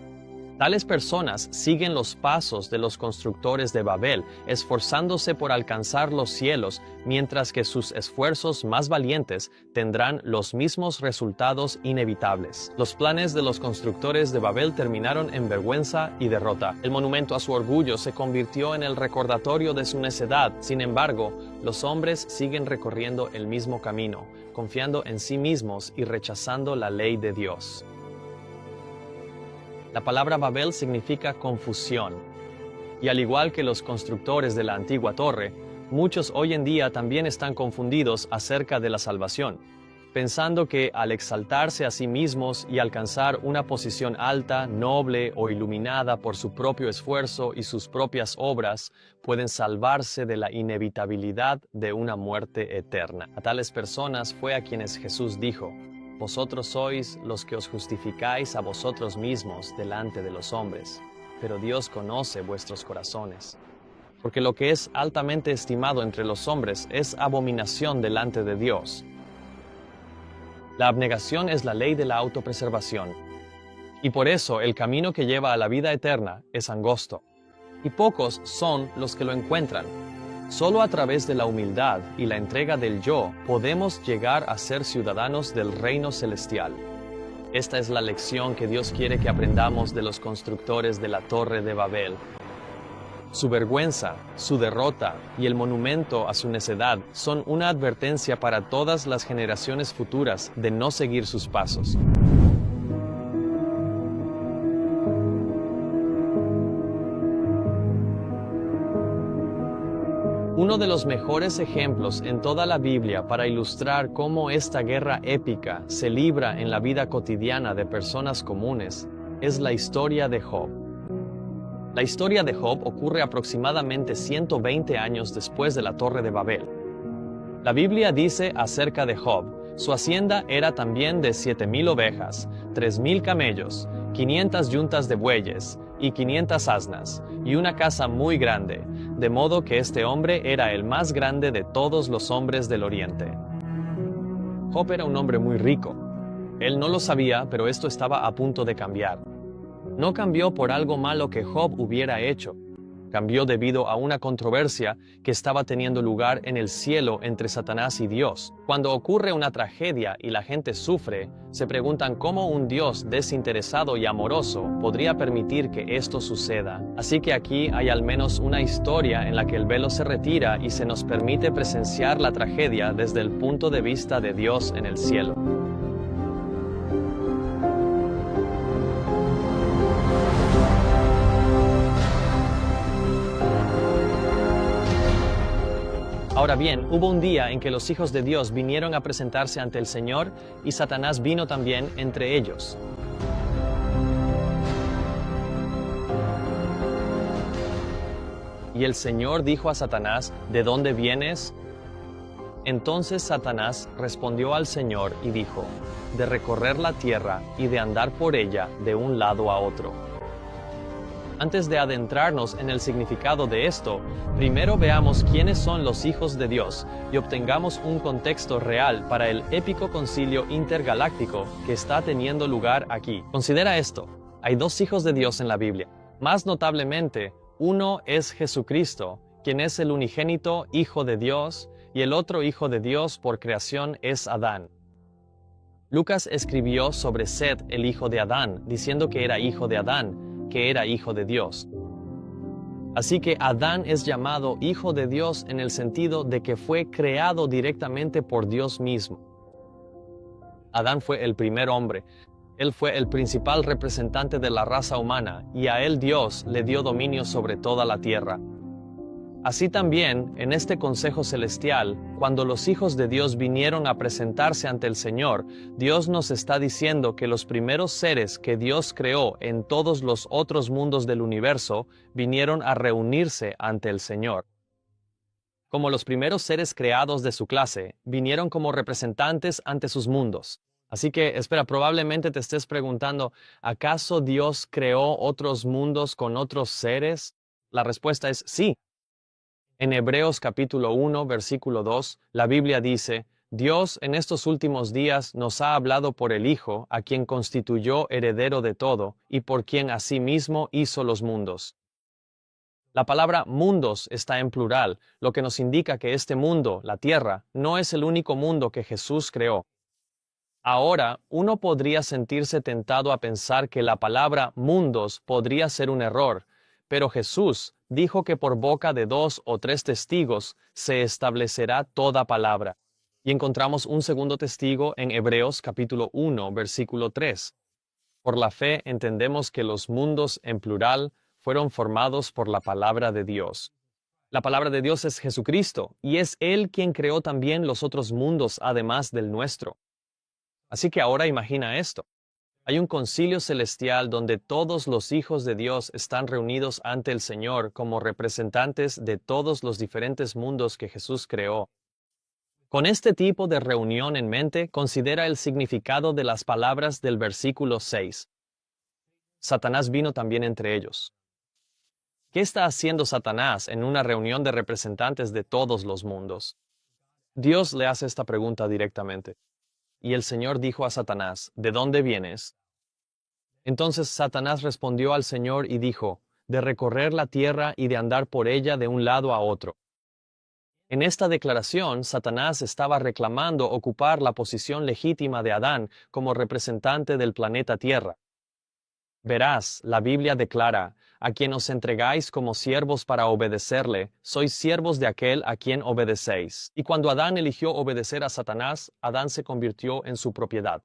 Tales personas siguen los pasos de los constructores de Babel, esforzándose por alcanzar los cielos, mientras que sus esfuerzos más valientes tendrán los mismos resultados inevitables. Los planes de los constructores de Babel terminaron en vergüenza y derrota. El monumento a su orgullo se convirtió en el recordatorio de su necedad. Sin embargo, los hombres siguen recorriendo el mismo camino, confiando en sí mismos y rechazando la ley de Dios. La palabra Babel significa confusión, y al igual que los constructores de la antigua torre, muchos hoy en día también están confundidos acerca de la salvación, pensando que al exaltarse a sí mismos y alcanzar una posición alta, noble o iluminada por su propio esfuerzo y sus propias obras, pueden salvarse de la inevitabilidad de una muerte eterna. A tales personas fue a quienes Jesús dijo: vosotros sois los que os justificáis a vosotros mismos delante de los hombres, pero Dios conoce vuestros corazones. Porque lo que es altamente estimado entre los hombres es abominación delante de Dios. La abnegación es la ley de la autopreservación, y por eso el camino que lleva a la vida eterna es angosto, y pocos son los que lo encuentran. Solo a través de la humildad y la entrega del yo podemos llegar a ser ciudadanos del reino celestial. Esta es la lección que Dios quiere que aprendamos de los constructores de la Torre de Babel. Su vergüenza, su derrota y el monumento a su necedad son una advertencia para todas las generaciones futuras de no seguir sus pasos. Uno de los mejores ejemplos en toda la Biblia para ilustrar cómo esta guerra épica se libra en la vida cotidiana de personas comunes es la historia de Job. La historia de Job ocurre aproximadamente 120 años después de la Torre de Babel. La Biblia dice acerca de Job: su hacienda era también de 7,000 ovejas, 3,000 camellos, 500 yuntas de bueyes y 500 asnas, y una casa muy grande, de modo que este hombre era el más grande de todos los hombres del oriente. Job era un hombre muy rico. Él no lo sabía, pero esto estaba a punto de cambiar. No cambió por algo malo que Job hubiera hecho. Cambió debido a una controversia que estaba teniendo lugar en el cielo entre Satanás y Dios. Cuando ocurre una tragedia y la gente sufre, se preguntan cómo un Dios desinteresado y amoroso podría permitir que esto suceda. Así que aquí hay al menos una historia en la que el velo se retira y se nos permite presenciar la tragedia desde el punto de vista de Dios en el cielo. Ahora bien, hubo un día en que los hijos de Dios vinieron a presentarse ante el Señor y Satanás vino también entre ellos. Y el Señor dijo a Satanás, ¿de dónde vienes? Entonces Satanás respondió al Señor y dijo, de recorrer la tierra y de andar por ella de un lado a otro. Antes de adentrarnos en el significado de esto, primero veamos quiénes son los hijos de Dios y obtengamos un contexto real para el épico concilio intergaláctico que está teniendo lugar aquí. Considera esto, hay dos hijos de Dios en la Biblia. Más notablemente, uno es Jesucristo, quien es el unigénito Hijo de Dios, y el otro Hijo de Dios por creación es Adán. Lucas escribió sobre Set, el hijo de Adán, diciendo que era hijo de Adán, que era hijo de Dios. Así que Adán es llamado hijo de Dios en el sentido de que fue creado directamente por Dios mismo. Adán fue el primer hombre. Él fue el principal representante de la raza humana y a él Dios le dio dominio sobre toda la tierra. Así también, en este consejo celestial, cuando los hijos de Dios vinieron a presentarse ante el Señor, Dios nos está diciendo que los primeros seres que Dios creó en todos los otros mundos del universo vinieron a reunirse ante el Señor. Como los primeros seres creados de su clase, vinieron como representantes ante sus mundos. Así que, espera, probablemente te estés preguntando, ¿acaso Dios creó otros mundos con otros seres? La respuesta es sí. En Hebreos capítulo 1, versículo 2, la Biblia dice, Dios en estos últimos días nos ha hablado por el Hijo, a quien constituyó heredero de todo, y por quien asimismo hizo los mundos. La palabra mundos está en plural, lo que nos indica que este mundo, la tierra, no es el único mundo que Jesús creó. Ahora, uno podría sentirse tentado a pensar que la palabra mundos podría ser un error, pero Jesús dijo que por boca de 2 o 3 testigos se establecerá toda palabra. Y encontramos un segundo testigo en Hebreos capítulo 1, versículo 3. Por la fe entendemos que los mundos en plural fueron formados por la palabra de Dios. La palabra de Dios es Jesucristo, y es Él quien creó también los otros mundos además del nuestro. Así que ahora imagina esto. Hay un concilio celestial donde todos los hijos de Dios están reunidos ante el Señor como representantes de todos los diferentes mundos que Jesús creó. Con este tipo de reunión en mente, considera el significado de las palabras del versículo 6. Satanás vino también entre ellos. ¿Qué está haciendo Satanás en una reunión de representantes de todos los mundos? Dios le hace esta pregunta directamente. Y el Señor dijo a Satanás, ¿de dónde vienes? Entonces Satanás respondió al Señor y dijo, de recorrer la tierra y de andar por ella de un lado a otro. En esta declaración, Satanás estaba reclamando ocupar la posición legítima de Adán como representante del planeta Tierra. Verás, la Biblia declara, a quien os entregáis como siervos para obedecerle, sois siervos de aquel a quien obedecéis. Y cuando Adán eligió obedecer a Satanás, Adán se convirtió en su propiedad.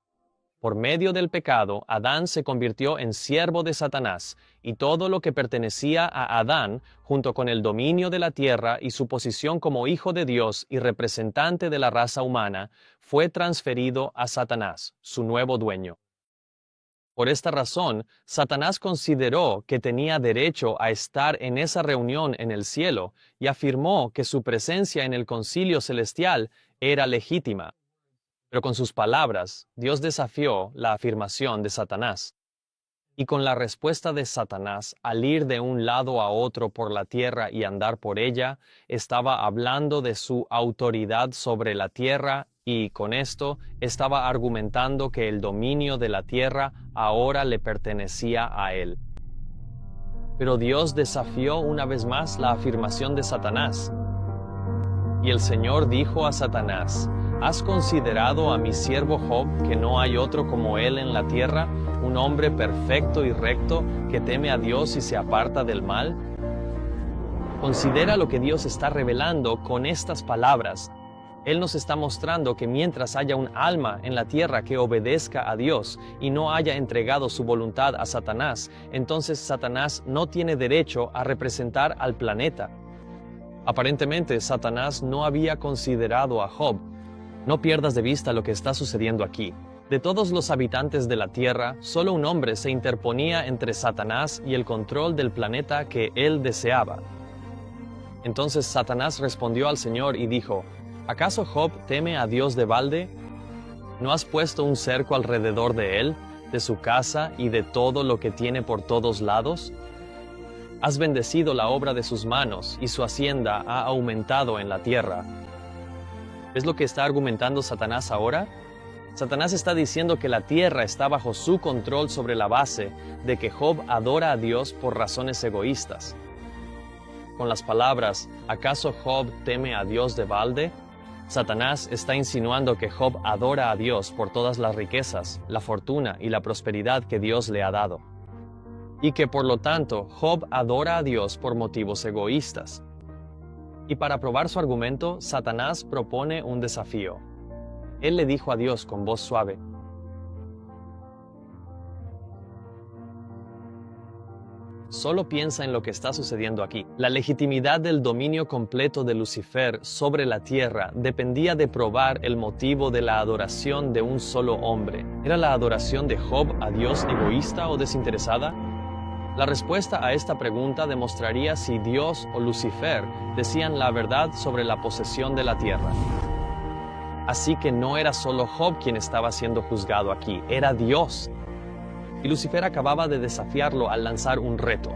Por medio del pecado, Adán se convirtió en siervo de Satanás, y todo lo que pertenecía a Adán, junto con el dominio de la tierra y su posición como hijo de Dios y representante de la raza humana, fue transferido a Satanás, su nuevo dueño. Por esta razón, Satanás consideró que tenía derecho a estar en esa reunión en el cielo y afirmó que su presencia en el concilio celestial era legítima. Pero con sus palabras, Dios desafió la afirmación de Satanás. Y con la respuesta de Satanás al ir de un lado a otro por la tierra y andar por ella, estaba hablando de su autoridad sobre la tierra y con esto estaba argumentando que el dominio de la tierra ahora le pertenecía a él. Pero Dios desafió una vez más la afirmación de Satanás. Y el Señor dijo a Satanás: ¿Has considerado a mi siervo Job, que no hay otro como él en la tierra, un hombre perfecto y recto, que teme a Dios y se aparta del mal? Considera lo que Dios está revelando con estas palabras. Él nos está mostrando que mientras haya un alma en la tierra que obedezca a Dios y no haya entregado su voluntad a Satanás, entonces Satanás no tiene derecho a representar al planeta. Aparentemente, Satanás no había considerado a Job. No pierdas de vista lo que está sucediendo aquí. De todos los habitantes de la tierra, solo un hombre se interponía entre Satanás y el control del planeta que él deseaba. Entonces Satanás respondió al Señor y dijo: ¿Acaso Job teme a Dios de balde? ¿No has puesto un cerco alrededor de él, de su casa y de todo lo que tiene por todos lados? Has bendecido la obra de sus manos, y su hacienda ha aumentado en la tierra. ¿Ves lo que está argumentando Satanás ahora? Satanás está diciendo que la tierra está bajo su control sobre la base de que Job adora a Dios por razones egoístas. Con las palabras, ¿acaso Job teme a Dios de balde? Satanás está insinuando que Job adora a Dios por todas las riquezas, la fortuna y la prosperidad que Dios le ha dado. Y que por lo tanto, Job adora a Dios por motivos egoístas. Y para probar su argumento, Satanás propone un desafío. Él le dijo a Dios con voz suave: Solo piensa en lo que está sucediendo aquí. La legitimidad del dominio completo de Lucifer sobre la tierra dependía de probar el motivo de la adoración de un solo hombre. ¿Era la adoración de Job a Dios egoísta o desinteresada? La respuesta a esta pregunta demostraría si Dios o Lucifer decían la verdad sobre la posesión de la tierra. Así que no era solo Job quien estaba siendo juzgado aquí, era Dios. Y Lucifer acababa de desafiarlo al lanzar un reto.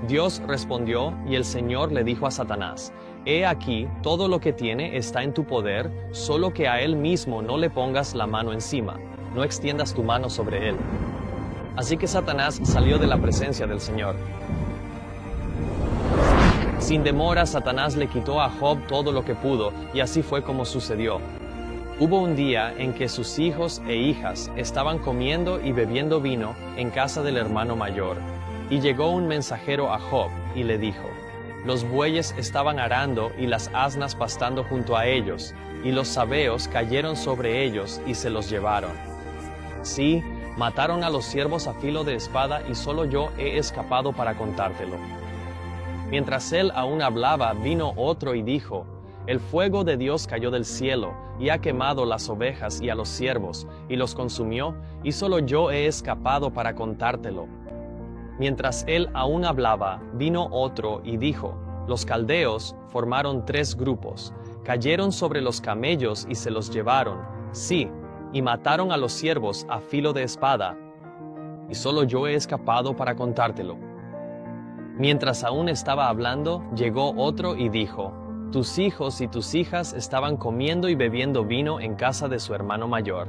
Dios respondió y el Señor le dijo a Satanás: He aquí, todo lo que tiene está en tu poder, solo que a él mismo no le pongas la mano encima, no extiendas tu mano sobre él. Así que Satanás salió de la presencia del Señor. Sin demora, Satanás le quitó a Job todo lo que pudo, y así fue como sucedió. Hubo un día en que sus hijos e hijas estaban comiendo y bebiendo vino en casa del hermano mayor, y llegó un mensajero a Job y le dijo: Los bueyes estaban arando y las asnas pastando junto a ellos, y los sabeos cayeron sobre ellos y se los llevaron. Sí, mataron a los siervos a filo de espada y solo yo he escapado para contártelo. Mientras él aún hablaba, vino otro y dijo: El fuego de Dios cayó del cielo y ha quemado las ovejas y a los siervos y los consumió, y solo yo he escapado para contártelo. Mientras él aún hablaba, vino otro y dijo: Los caldeos formaron 3 grupos, cayeron sobre los camellos y se los llevaron, sí, y mataron a los siervos a filo de espada, y solo yo he escapado para contártelo. Mientras aún estaba hablando, llegó otro y dijo: Tus hijos y tus hijas estaban comiendo y bebiendo vino en casa de su hermano mayor.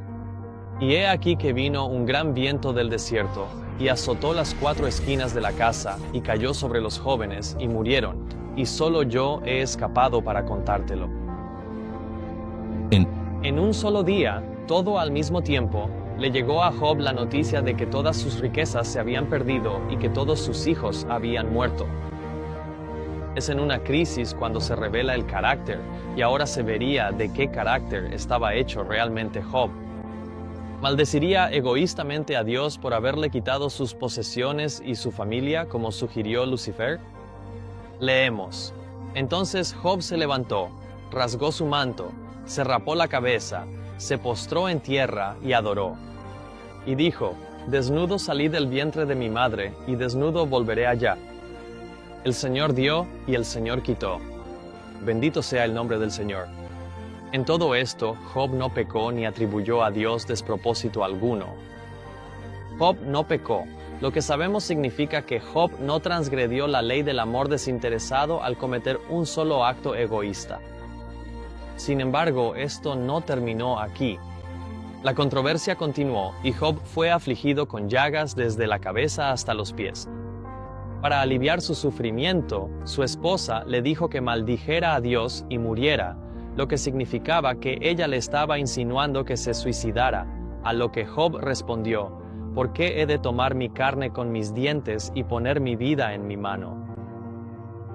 Y he aquí que vino un gran viento del desierto, y azotó las 4 esquinas de la casa, y cayó sobre los jóvenes, y murieron, y solo yo he escapado para contártelo. En un solo día, todo al mismo tiempo, le llegó a Job la noticia de que todas sus riquezas se habían perdido y que todos sus hijos habían muerto. Es en una crisis cuando se revela el carácter, y ahora se vería de qué carácter estaba hecho realmente Job. ¿Maldeciría egoístamente a Dios por haberle quitado sus posesiones y su familia, como sugirió Lucifer? Leemos: Entonces Job se levantó, rasgó su manto, se rapó la cabeza, se postró en tierra y adoró. Y dijo: Desnudo salí del vientre de mi madre, y desnudo volveré allá. El Señor dio y el Señor quitó. Bendito sea el nombre del Señor. En todo esto, Job no pecó ni atribuyó a Dios despropósito alguno. Job no pecó, lo que sabemos significa que Job no transgredió la ley del amor desinteresado al cometer un solo acto egoísta. Sin embargo, esto no terminó aquí. La controversia continuó y Job fue afligido con llagas desde la cabeza hasta los pies. Para aliviar su sufrimiento, su esposa le dijo que maldijera a Dios y muriera, lo que significaba que ella le estaba insinuando que se suicidara, a lo que Job respondió: ¿por qué he de tomar mi carne con mis dientes y poner mi vida en mi mano?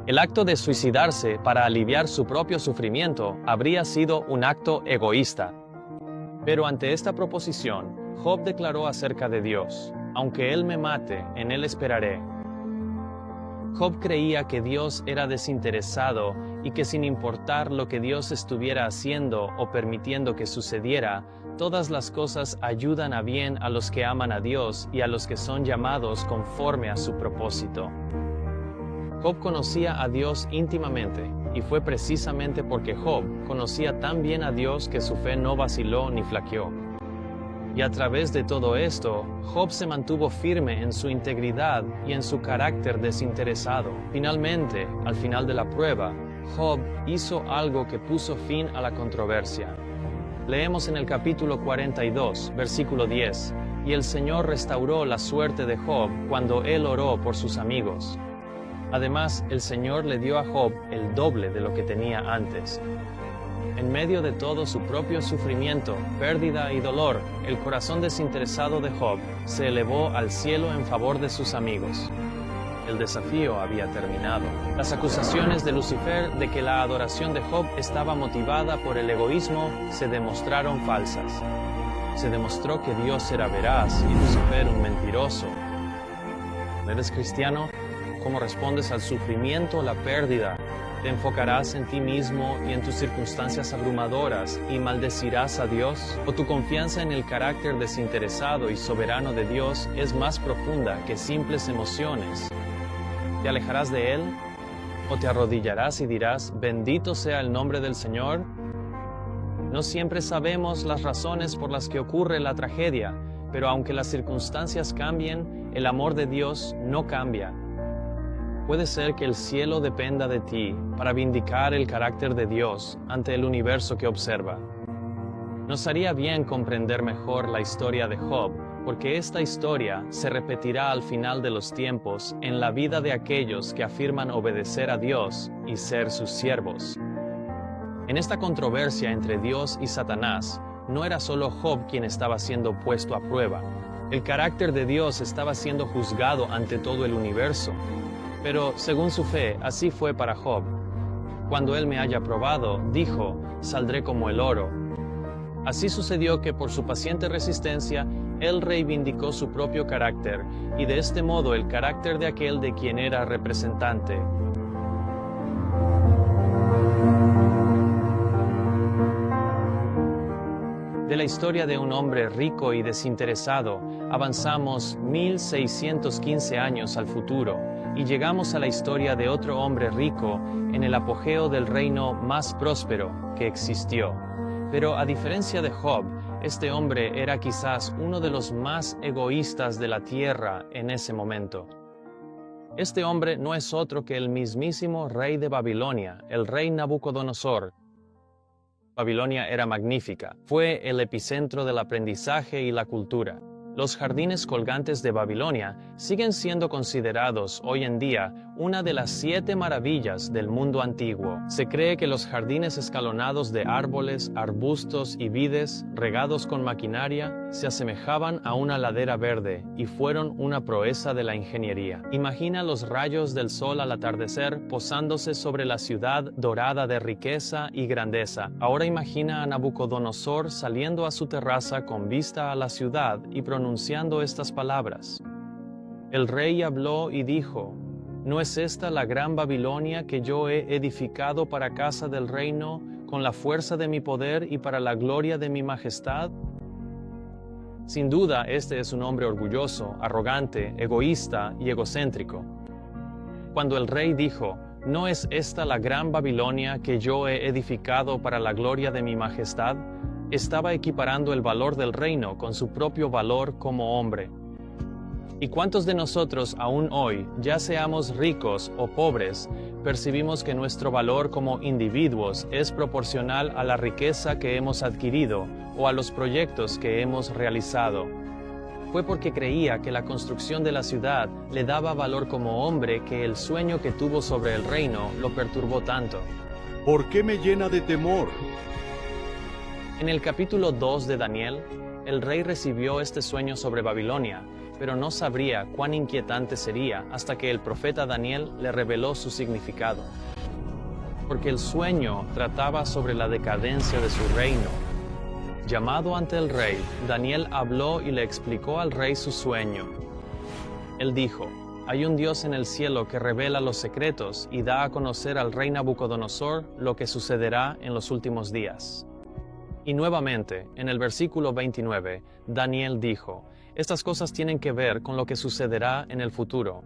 El acto de suicidarse para aliviar su propio sufrimiento habría sido un acto egoísta. Pero ante esta proposición, Job declaró acerca de Dios: aunque Él me mate, en Él esperaré. Job creía que Dios era desinteresado y que sin importar lo que Dios estuviera haciendo o permitiendo que sucediera, todas las cosas ayudan a bien a los que aman a Dios y a los que son llamados conforme a su propósito. Job conocía a Dios íntimamente, y fue precisamente porque Job conocía tan bien a Dios que su fe no vaciló ni flaqueó. Y a través de todo esto, Job se mantuvo firme en su integridad y en su carácter desinteresado. Finalmente, al final de la prueba, Job hizo algo que puso fin a la controversia. Leemos en el capítulo 42, versículo 10, «Y el Señor restauró la suerte de Job cuando él oró por sus amigos». Además, el Señor le dio a Job el doble de lo que tenía antes. En medio de todo su propio sufrimiento, pérdida y dolor, el corazón desinteresado de Job se elevó al cielo en favor de sus amigos. El desafío había terminado. Las acusaciones de Lucifer de que la adoración de Job estaba motivada por el egoísmo se demostraron falsas. Se demostró que Dios era veraz y Lucifer un mentiroso. ¿Eres cristiano? ¿Cómo respondes al sufrimiento o la pérdida? ¿Te enfocarás en ti mismo y en tus circunstancias abrumadoras y maldecirás a Dios? ¿O tu confianza en el carácter desinteresado y soberano de Dios es más profunda que simples emociones? ¿Te alejarás de Él? ¿O te arrodillarás y dirás: bendito sea el nombre del Señor? No siempre sabemos las razones por las que ocurre la tragedia, pero aunque las circunstancias cambien, el amor de Dios no cambia. Puede ser que el cielo dependa de ti para vindicar el carácter de Dios ante el universo que observa. Nos haría bien comprender mejor la historia de Job, porque esta historia se repetirá al final de los tiempos en la vida de aquellos que afirman obedecer a Dios y ser sus siervos. En esta controversia entre Dios y Satanás, no era solo Job quien estaba siendo puesto a prueba. El carácter de Dios estaba siendo juzgado ante todo el universo. Pero, según su fe, así fue para Job. Cuando él me haya probado, dijo, saldré como el oro. Así sucedió que por su paciente resistencia, él reivindicó su propio carácter, y de este modo el carácter de aquel de quien era representante. De la historia de un hombre rico y desinteresado, avanzamos 1615 años al futuro, y llegamos a la historia de otro hombre rico en el apogeo del reino más próspero que existió. Pero a diferencia de Job, este hombre era quizás uno de los más egoístas de la tierra en ese momento. Este hombre no es otro que el mismísimo rey de Babilonia, el rey Nabucodonosor. Babilonia era magnífica, fue el epicentro del aprendizaje y la cultura. Los jardines colgantes de Babilonia siguen siendo considerados hoy en día una de las 7 maravillas del mundo antiguo. Se cree que los jardines escalonados de árboles, arbustos y vides, regados con maquinaria, se asemejaban a una ladera verde y fueron una proeza de la ingeniería. Imagina los rayos del sol al atardecer posándose sobre la ciudad dorada de riqueza y grandeza. Ahora imagina a Nabucodonosor saliendo a su terraza con vista a la ciudad y pronunciando estas palabras. El rey habló y dijo: ¿no es esta la gran Babilonia que yo he edificado para casa del reino, con la fuerza de mi poder y para la gloria de mi majestad? Sin duda, este es un hombre orgulloso, arrogante, egoísta y egocéntrico. Cuando el rey dijo: ¿no es esta la gran Babilonia que yo he edificado para la gloria de mi majestad?, estaba equiparando el valor del reino con su propio valor como hombre. ¿Y cuántos de nosotros aún hoy, ya seamos ricos o pobres, percibimos que nuestro valor como individuos es proporcional a la riqueza que hemos adquirido o a los proyectos que hemos realizado? Fue porque creía que la construcción de la ciudad le daba valor como hombre que el sueño que tuvo sobre el reino lo perturbó tanto. ¿Por qué me llena de temor? En el capítulo 2 de Daniel, el rey recibió este sueño sobre Babilonia, pero no sabría cuán inquietante sería hasta que el profeta Daniel le reveló su significado. Porque el sueño trataba sobre la decadencia de su reino. Llamado ante el rey, Daniel habló y le explicó al rey su sueño. Él dijo: hay un Dios en el cielo que revela los secretos y da a conocer al rey Nabucodonosor lo que sucederá en los últimos días. Y nuevamente, en el versículo 29, Daniel dijo: estas cosas tienen que ver con lo que sucederá en el futuro.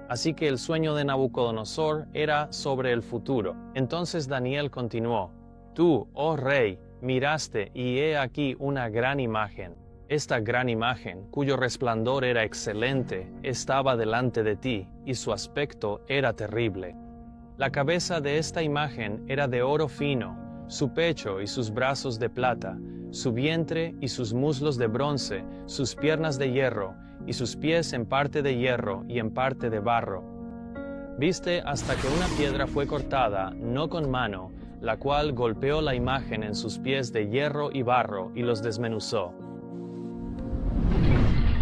Así que el sueño de Nabucodonosor era sobre el futuro. Entonces Daniel continuó: tú, oh rey, miraste y he aquí una gran imagen. Esta gran imagen, cuyo resplandor era excelente, estaba delante de ti, y su aspecto era terrible. La cabeza de esta imagen era de oro fino, su pecho y sus brazos de plata, su vientre y sus muslos de bronce, sus piernas de hierro, y sus pies en parte de hierro y en parte de barro. Viste hasta que una piedra fue cortada, no con mano, la cual golpeó la imagen en sus pies de hierro y barro y los desmenuzó.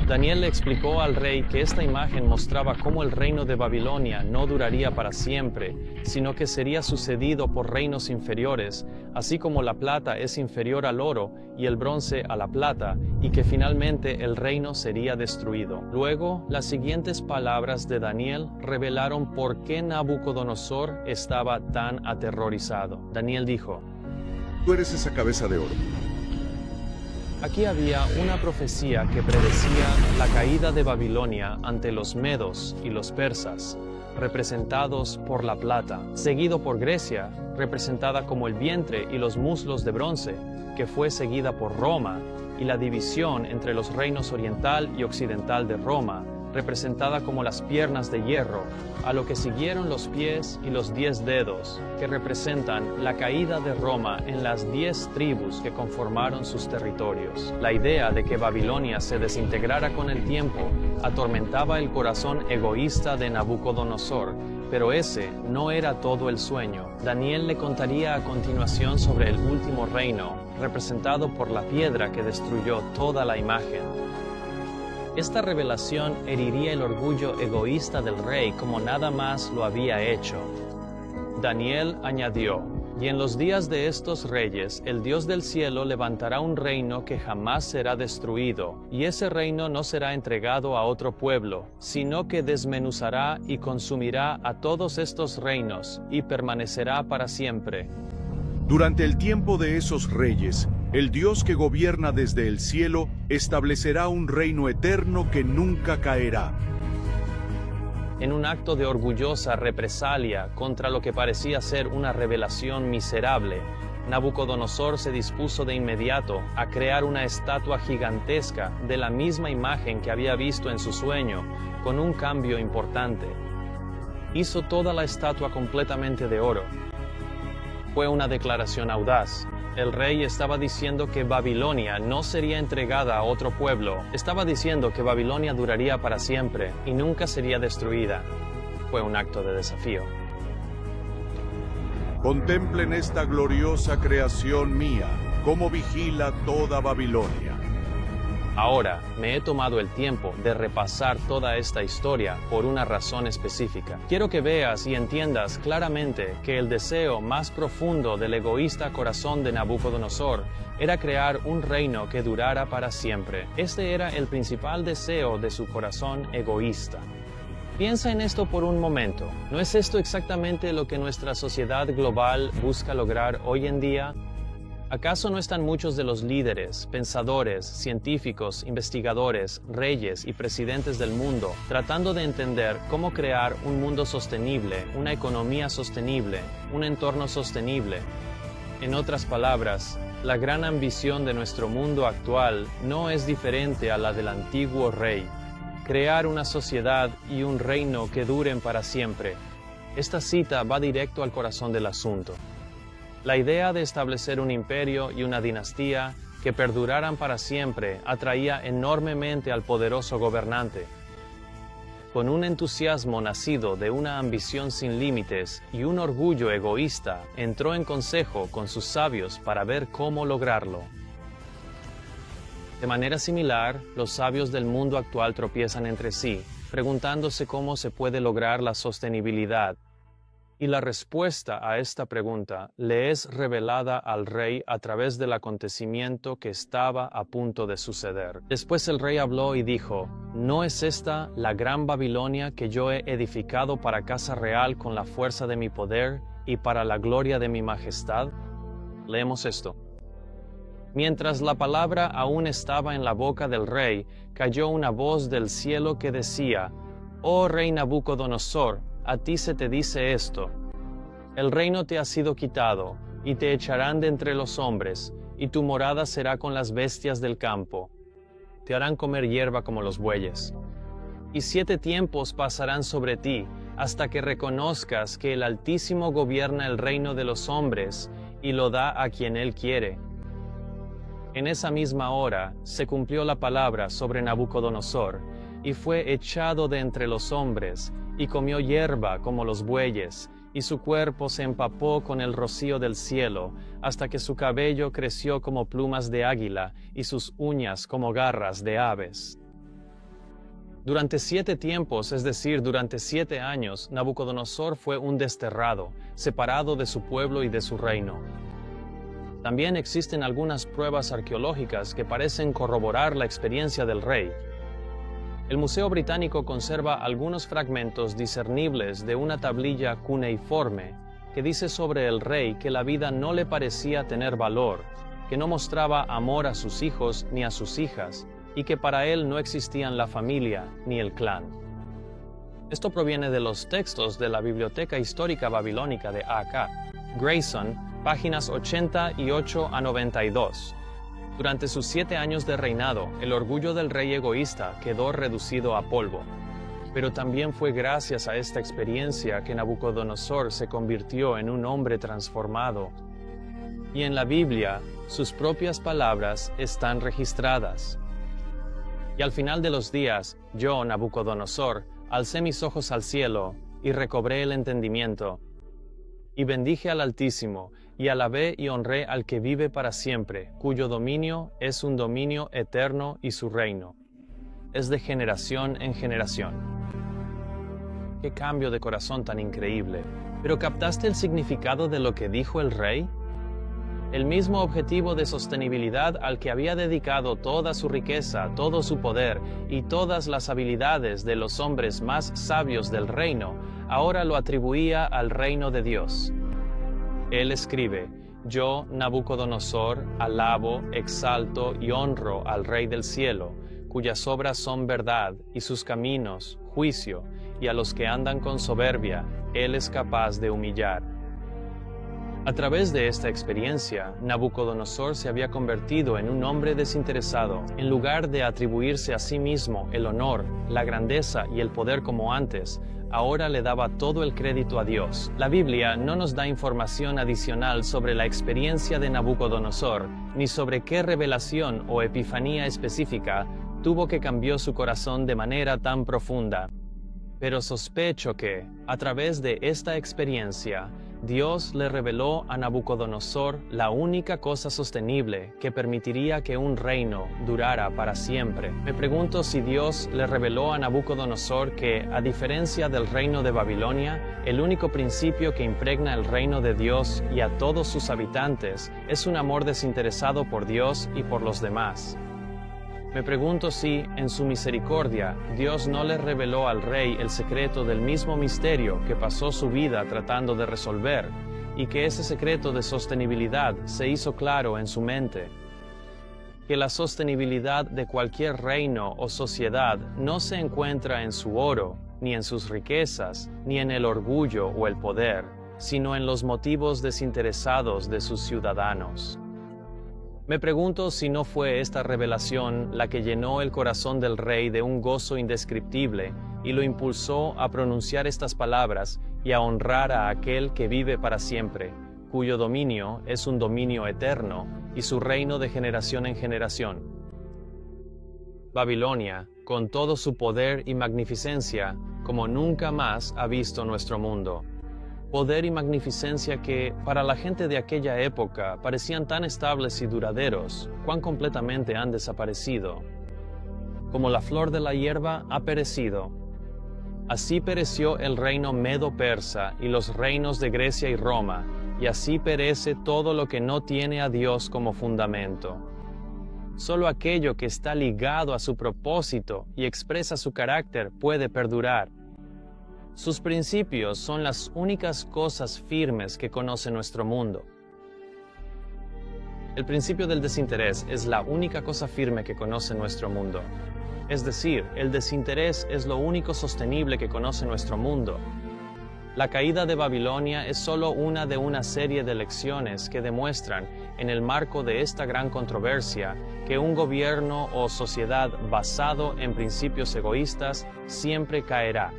Daniel le explicó al rey que esta imagen mostraba cómo el reino de Babilonia no duraría para siempre, sino que sería sucedido por reinos inferiores, así como la plata es inferior al oro y el bronce a la plata, y que finalmente el reino sería destruido. Luego, las siguientes palabras de Daniel revelaron por qué Nabucodonosor estaba tan aterrorizado. Daniel dijo: Tú eres esa cabeza de oro. Aquí había una profecía que predecía la caída de Babilonia ante los medos y los persas, representados por la plata, seguido por Grecia, representada como el vientre y los muslos de bronce, que fue seguida por Roma, y la división entre los reinos oriental y occidental de Roma, representada como las piernas de hierro, a lo que siguieron los pies y los 10 dedos, que representan la caída de Roma en las 10 tribus que conformaron sus territorios. La idea de que Babilonia se desintegrara con el tiempo atormentaba el corazón egoísta de Nabucodonosor, pero ese no era todo el sueño. Daniel le contaría a continuación sobre el último reino, representado por la piedra que destruyó toda la imagen. Esta revelación heriría el orgullo egoísta del rey como nada más lo había hecho. Daniel añadió: y en los días de estos reyes, el Dios del cielo levantará un reino que jamás será destruido, y ese reino no será entregado a otro pueblo, sino que desmenuzará y consumirá a todos estos reinos, y permanecerá para siempre. Durante el tiempo de esos reyes, el Dios que gobierna desde el cielo establecerá un reino eterno que nunca caerá. En un acto de orgullosa represalia contra lo que parecía ser una revelación miserable, Nabucodonosor se dispuso de inmediato a crear una estatua gigantesca de la misma imagen que había visto en su sueño, con un cambio importante. Hizo toda la estatua completamente de oro. Fue una declaración audaz. El rey estaba diciendo que Babilonia no sería entregada a otro pueblo. Estaba diciendo que Babilonia duraría para siempre y nunca sería destruida. Fue un acto de desafío. Contemplen esta gloriosa creación mía, cómo vigila toda Babilonia. Ahora, me he tomado el tiempo de repasar toda esta historia por una razón específica. Quiero que veas y entiendas claramente que el deseo más profundo del egoísta corazón de Nabucodonosor era crear un reino que durara para siempre. Este era el principal deseo de su corazón egoísta. Piensa en esto por un momento. ¿No es esto exactamente lo que nuestra sociedad global busca lograr hoy en día? ¿Acaso no están muchos de los líderes, pensadores, científicos, investigadores, reyes y presidentes del mundo tratando de entender cómo crear un mundo sostenible, una economía sostenible, un entorno sostenible? En otras palabras, la gran ambición de nuestro mundo actual no es diferente a la del antiguo rey. crear una sociedad y un reino que duren para siempre. Esta cita va directo al corazón del asunto. La idea de establecer un imperio y una dinastía que perduraran para siempre atraía enormemente al poderoso gobernante. Con un entusiasmo nacido de una ambición sin límites y un orgullo egoísta, entró en consejo con sus sabios para ver cómo lograrlo. De manera similar, los sabios del mundo actual tropiezan entre sí, preguntándose cómo se puede lograr la sostenibilidad. Y la respuesta a esta pregunta le es revelada al rey a través del acontecimiento que estaba a punto de suceder. Después el rey habló y dijo: ¿No es esta la gran Babilonia que yo he edificado para casa real con la fuerza de mi poder y para la gloria de mi majestad? Leemos esto. Mientras la palabra aún estaba en la boca del rey, cayó una voz del cielo que decía: «Oh rey Nabucodonosor, a ti se te dice esto: el reino te ha sido quitado, y te echarán de entre los hombres, y tu morada será con las bestias del campo. Te harán comer hierba como los bueyes. Y 7 tiempos pasarán sobre ti, hasta que reconozcas que el Altísimo gobierna el reino de los hombres, y lo da a quien él quiere». En esa misma hora se cumplió la palabra sobre Nabucodonosor, y fue echado de entre los hombres, y comió hierba como los bueyes, y su cuerpo se empapó con el rocío del cielo, hasta que su cabello creció como plumas de águila, y sus uñas como garras de aves. Durante 7 tiempos, es decir, durante 7 años, Nabucodonosor fue un desterrado, separado de su pueblo y de su reino. También existen algunas pruebas arqueológicas que parecen corroborar la experiencia del rey. El Museo Británico conserva algunos fragmentos discernibles de una tablilla cuneiforme que dice sobre el rey que la vida no le parecía tener valor, que no mostraba amor a sus hijos ni a sus hijas, y que para él no existían la familia ni el clan. Esto proviene de los textos de la Biblioteca Histórica Babilónica de A.K. Grayson, páginas 88 a 92. Durante sus 7 años de reinado, el orgullo del rey egoísta quedó reducido a polvo. Pero también fue gracias a esta experiencia que Nabucodonosor se convirtió en un hombre transformado. Y en la Biblia, sus propias palabras están registradas. Y al final de los días, yo, Nabucodonosor, alcé mis ojos al cielo y recobré el entendimiento. Y bendije al Altísimo, y alabé y honré al que vive para siempre, cuyo dominio es un dominio eterno y su reino es de generación en generación. ¡Qué cambio de corazón tan increíble! ¿Pero captaste el significado de lo que dijo el rey? El mismo objetivo de sostenibilidad al que había dedicado toda su riqueza, todo su poder y todas las habilidades de los hombres más sabios del reino, ahora lo atribuía al reino de Dios. Él escribe: «Yo, Nabucodonosor, alabo, exalto y honro al Rey del cielo, cuyas obras son verdad y sus caminos, juicio, y a los que andan con soberbia, Él es capaz de humillar». A través de esta experiencia, Nabucodonosor se había convertido en un hombre desinteresado. En lugar de atribuirse a sí mismo el honor, la grandeza y el poder como antes, ahora le daba todo el crédito a Dios. La Biblia no nos da información adicional sobre la experiencia de Nabucodonosor, ni sobre qué revelación o epifanía específica tuvo que cambió su corazón de manera tan profunda. Pero sospecho que, a través de esta experiencia, Dios le reveló a Nabucodonosor la única cosa sostenible que permitiría que un reino durara para siempre. Me pregunto si Dios le reveló a Nabucodonosor que, a diferencia del reino de Babilonia, el único principio que impregna el reino de Dios y a todos sus habitantes es un amor desinteresado por Dios y por los demás. Me pregunto si, en su misericordia, Dios no le reveló al rey el secreto del mismo misterio que pasó su vida tratando de resolver, y que ese secreto de sostenibilidad se hizo claro en su mente. Que la sostenibilidad de cualquier reino o sociedad no se encuentra en su oro, ni en sus riquezas, ni en el orgullo o el poder, sino en los motivos desinteresados de sus ciudadanos. Me pregunto si no fue esta revelación la que llenó el corazón del rey de un gozo indescriptible y lo impulsó a pronunciar estas palabras y a honrar a aquel que vive para siempre, cuyo dominio es un dominio eterno y su reino de generación en generación. Babilonia, con todo su poder y magnificencia, como nunca más ha visto nuestro mundo. Poder y magnificencia que, para la gente de aquella época, parecían tan estables y duraderos, cuán completamente han desaparecido. Como la flor de la hierba ha perecido. Así pereció el reino medo-persa y los reinos de Grecia y Roma, y así perece todo lo que no tiene a Dios como fundamento. Solo aquello que está ligado a su propósito y expresa su carácter puede perdurar. Sus principios son las únicas cosas firmes que conoce nuestro mundo. El principio del desinterés es la única cosa firme que conoce nuestro mundo. Es decir, el desinterés es lo único sostenible que conoce nuestro mundo. La caída de Babilonia es solo una de una serie de lecciones que demuestran, en el marco de esta gran controversia, que un gobierno o sociedad basado en principios egoístas siempre caerá,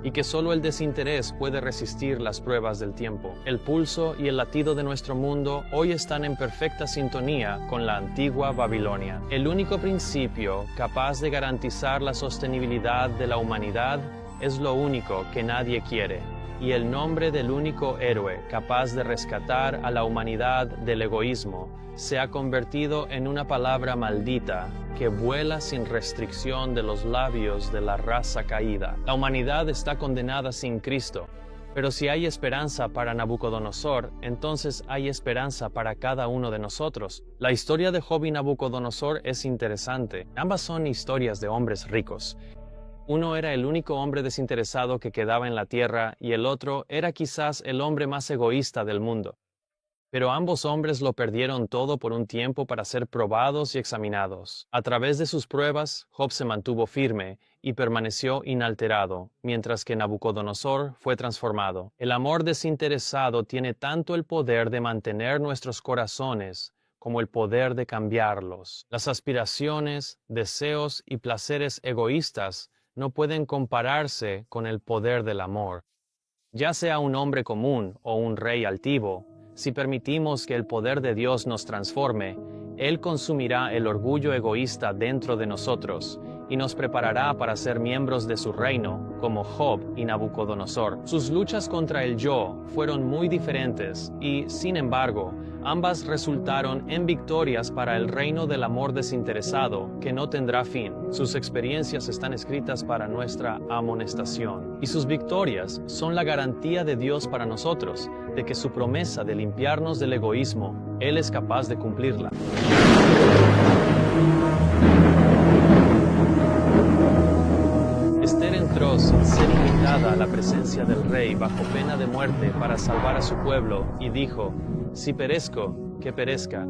y que solo el desinterés puede resistir las pruebas del tiempo. El pulso y el latido de nuestro mundo hoy están en perfecta sintonía con la antigua Babilonia. El único principio capaz de garantizar la sostenibilidad de la humanidad es lo único que nadie quiere, y el nombre del único héroe capaz de rescatar a la humanidad del egoísmo se ha convertido en una palabra maldita que vuela sin restricción de los labios de la raza caída. La humanidad está condenada sin Cristo, pero si hay esperanza para Nabucodonosor, entonces hay esperanza para cada uno de nosotros. La historia de Job y Nabucodonosor es interesante. Ambas son historias de hombres ricos. Uno era el único hombre desinteresado que quedaba en la tierra y el otro era quizás el hombre más egoísta del mundo. Pero ambos hombres lo perdieron todo por un tiempo para ser probados y examinados. A través de sus pruebas, Job se mantuvo firme y permaneció inalterado, mientras que Nabucodonosor fue transformado. El amor desinteresado tiene tanto el poder de mantener nuestros corazones como el poder de cambiarlos. Las aspiraciones, deseos y placeres egoístas no pueden compararse con el poder del amor. Ya sea un hombre común o un rey altivo, si permitimos que el poder de Dios nos transforme, Él consumirá el orgullo egoísta dentro de nosotros y nos preparará para ser miembros de su reino, como Job y Nabucodonosor. Sus luchas contra el yo fueron muy diferentes y, sin embargo, ambas resultaron en victorias para el reino del amor desinteresado, que no tendrá fin. Sus experiencias están escritas para nuestra amonestación, y sus victorias son la garantía de Dios para nosotros, de que su promesa de limpiarnos del egoísmo, Él es capaz de cumplirla. Esther entró sin ser invitada a la presencia del rey bajo pena de muerte para salvar a su pueblo, y dijo: si perezco, que perezca.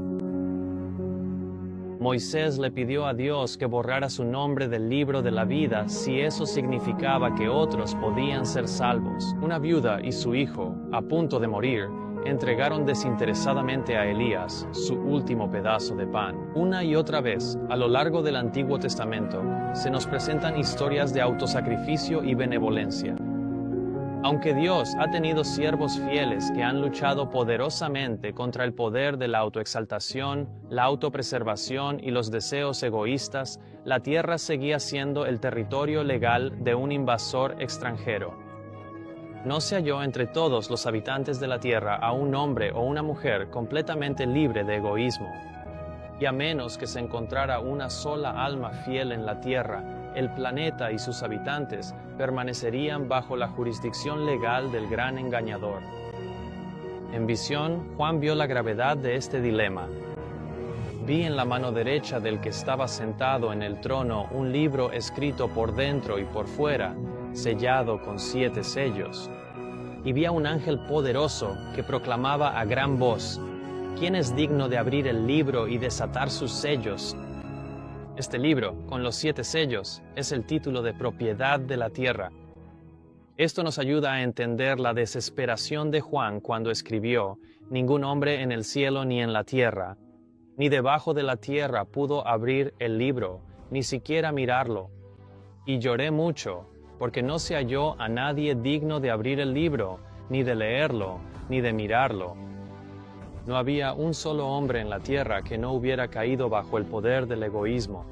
Moisés le pidió a Dios que borrara su nombre del libro de la vida si eso significaba que otros podían ser salvos. Una viuda y su hijo, a punto de morir, entregaron desinteresadamente a Elías su último pedazo de pan. Una y otra vez, a lo largo del Antiguo Testamento, se nos presentan historias de autosacrificio y benevolencia. Aunque Dios ha tenido siervos fieles que han luchado poderosamente contra el poder de la autoexaltación, la autopreservación y los deseos egoístas, la tierra seguía siendo el territorio legal de un invasor extranjero. No se halló entre todos los habitantes de la tierra a un hombre o una mujer completamente libre de egoísmo. Y a menos que se encontrara una sola alma fiel en la tierra, el planeta y sus habitantes permanecerían bajo la jurisdicción legal del gran engañador. En visión, Juan vio la gravedad de este dilema. Vi en la mano derecha del que estaba sentado en el trono un libro escrito por dentro y por fuera, sellado con 7 sellos. Y vi a un ángel poderoso que proclamaba a gran voz: ¿quién es digno de abrir el libro y desatar sus sellos? Este libro, con los 7 sellos, es el título de propiedad de la tierra. Esto nos ayuda a entender la desesperación de Juan cuando escribió: ningún hombre en el cielo ni en la tierra, ni debajo de la tierra pudo abrir el libro, ni siquiera mirarlo. Y lloré mucho, porque no se halló a nadie digno de abrir el libro, ni de leerlo, ni de mirarlo. No había un solo hombre en la tierra que no hubiera caído bajo el poder del egoísmo.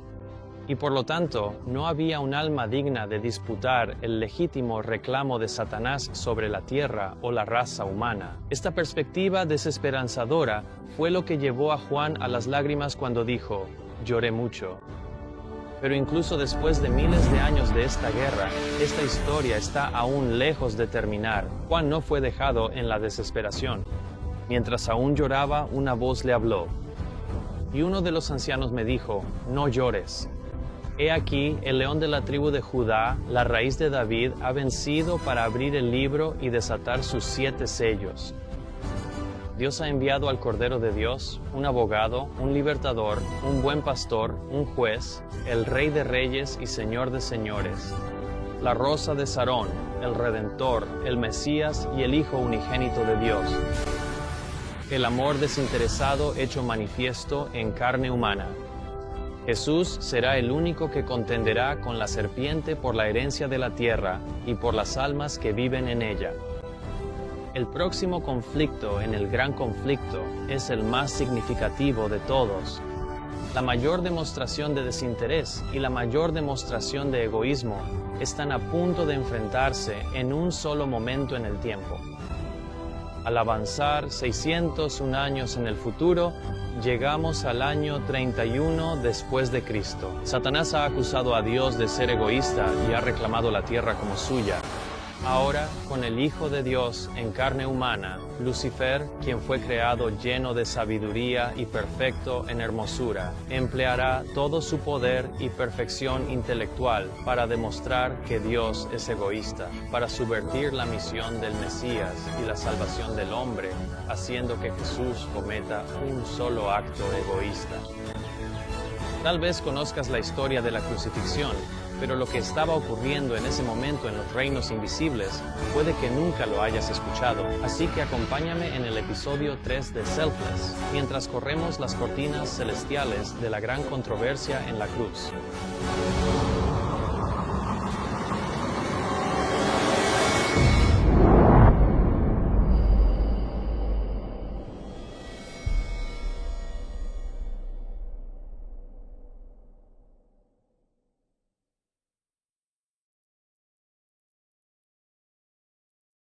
Y por lo tanto, no había un alma digna de disputar el legítimo reclamo de Satanás sobre la tierra o la raza humana. Esta perspectiva desesperanzadora fue lo que llevó a Juan a las lágrimas cuando dijo, lloré mucho. Pero incluso después de miles de años de esta guerra, esta historia está aún lejos de terminar. Juan no fue dejado en la desesperación. Mientras aún lloraba, una voz le habló. Y uno de los ancianos me dijo, no llores. He aquí, el león de la tribu de Judá, la raíz de David, ha vencido para abrir el libro y desatar sus 7 sellos. Dios ha enviado al Cordero de Dios, un abogado, un libertador, un buen pastor, un juez, el Rey de Reyes y Señor de Señores. La rosa de Sarón, el Redentor, el Mesías y el Hijo unigénito de Dios. El amor desinteresado hecho manifiesto en carne humana. Jesús será el único que contenderá con la serpiente por la herencia de la tierra y por las almas que viven en ella. El próximo conflicto en el gran conflicto es el más significativo de todos. La mayor demostración de desinterés y la mayor demostración de egoísmo están a punto de enfrentarse en un solo momento en el tiempo. Al avanzar 601 años en el futuro, llegamos al año 31 después de Cristo. Satanás ha acusado a Dios de ser egoísta y ha reclamado la tierra como suya. Ahora, con el Hijo de Dios en carne humana, Lucifer, quien fue creado lleno de sabiduría y perfecto en hermosura, empleará todo su poder y perfección intelectual para demostrar que Dios es egoísta, para subvertir la misión del Mesías y la salvación del hombre, haciendo que Jesús cometa un solo acto egoísta. Tal vez conozcas la historia de la crucifixión, pero lo que estaba ocurriendo en ese momento en los reinos invisibles puede que nunca lo hayas escuchado. Así que acompáñame en el episodio 3 de Selfless, mientras corremos las cortinas celestiales de la gran controversia en la cruz.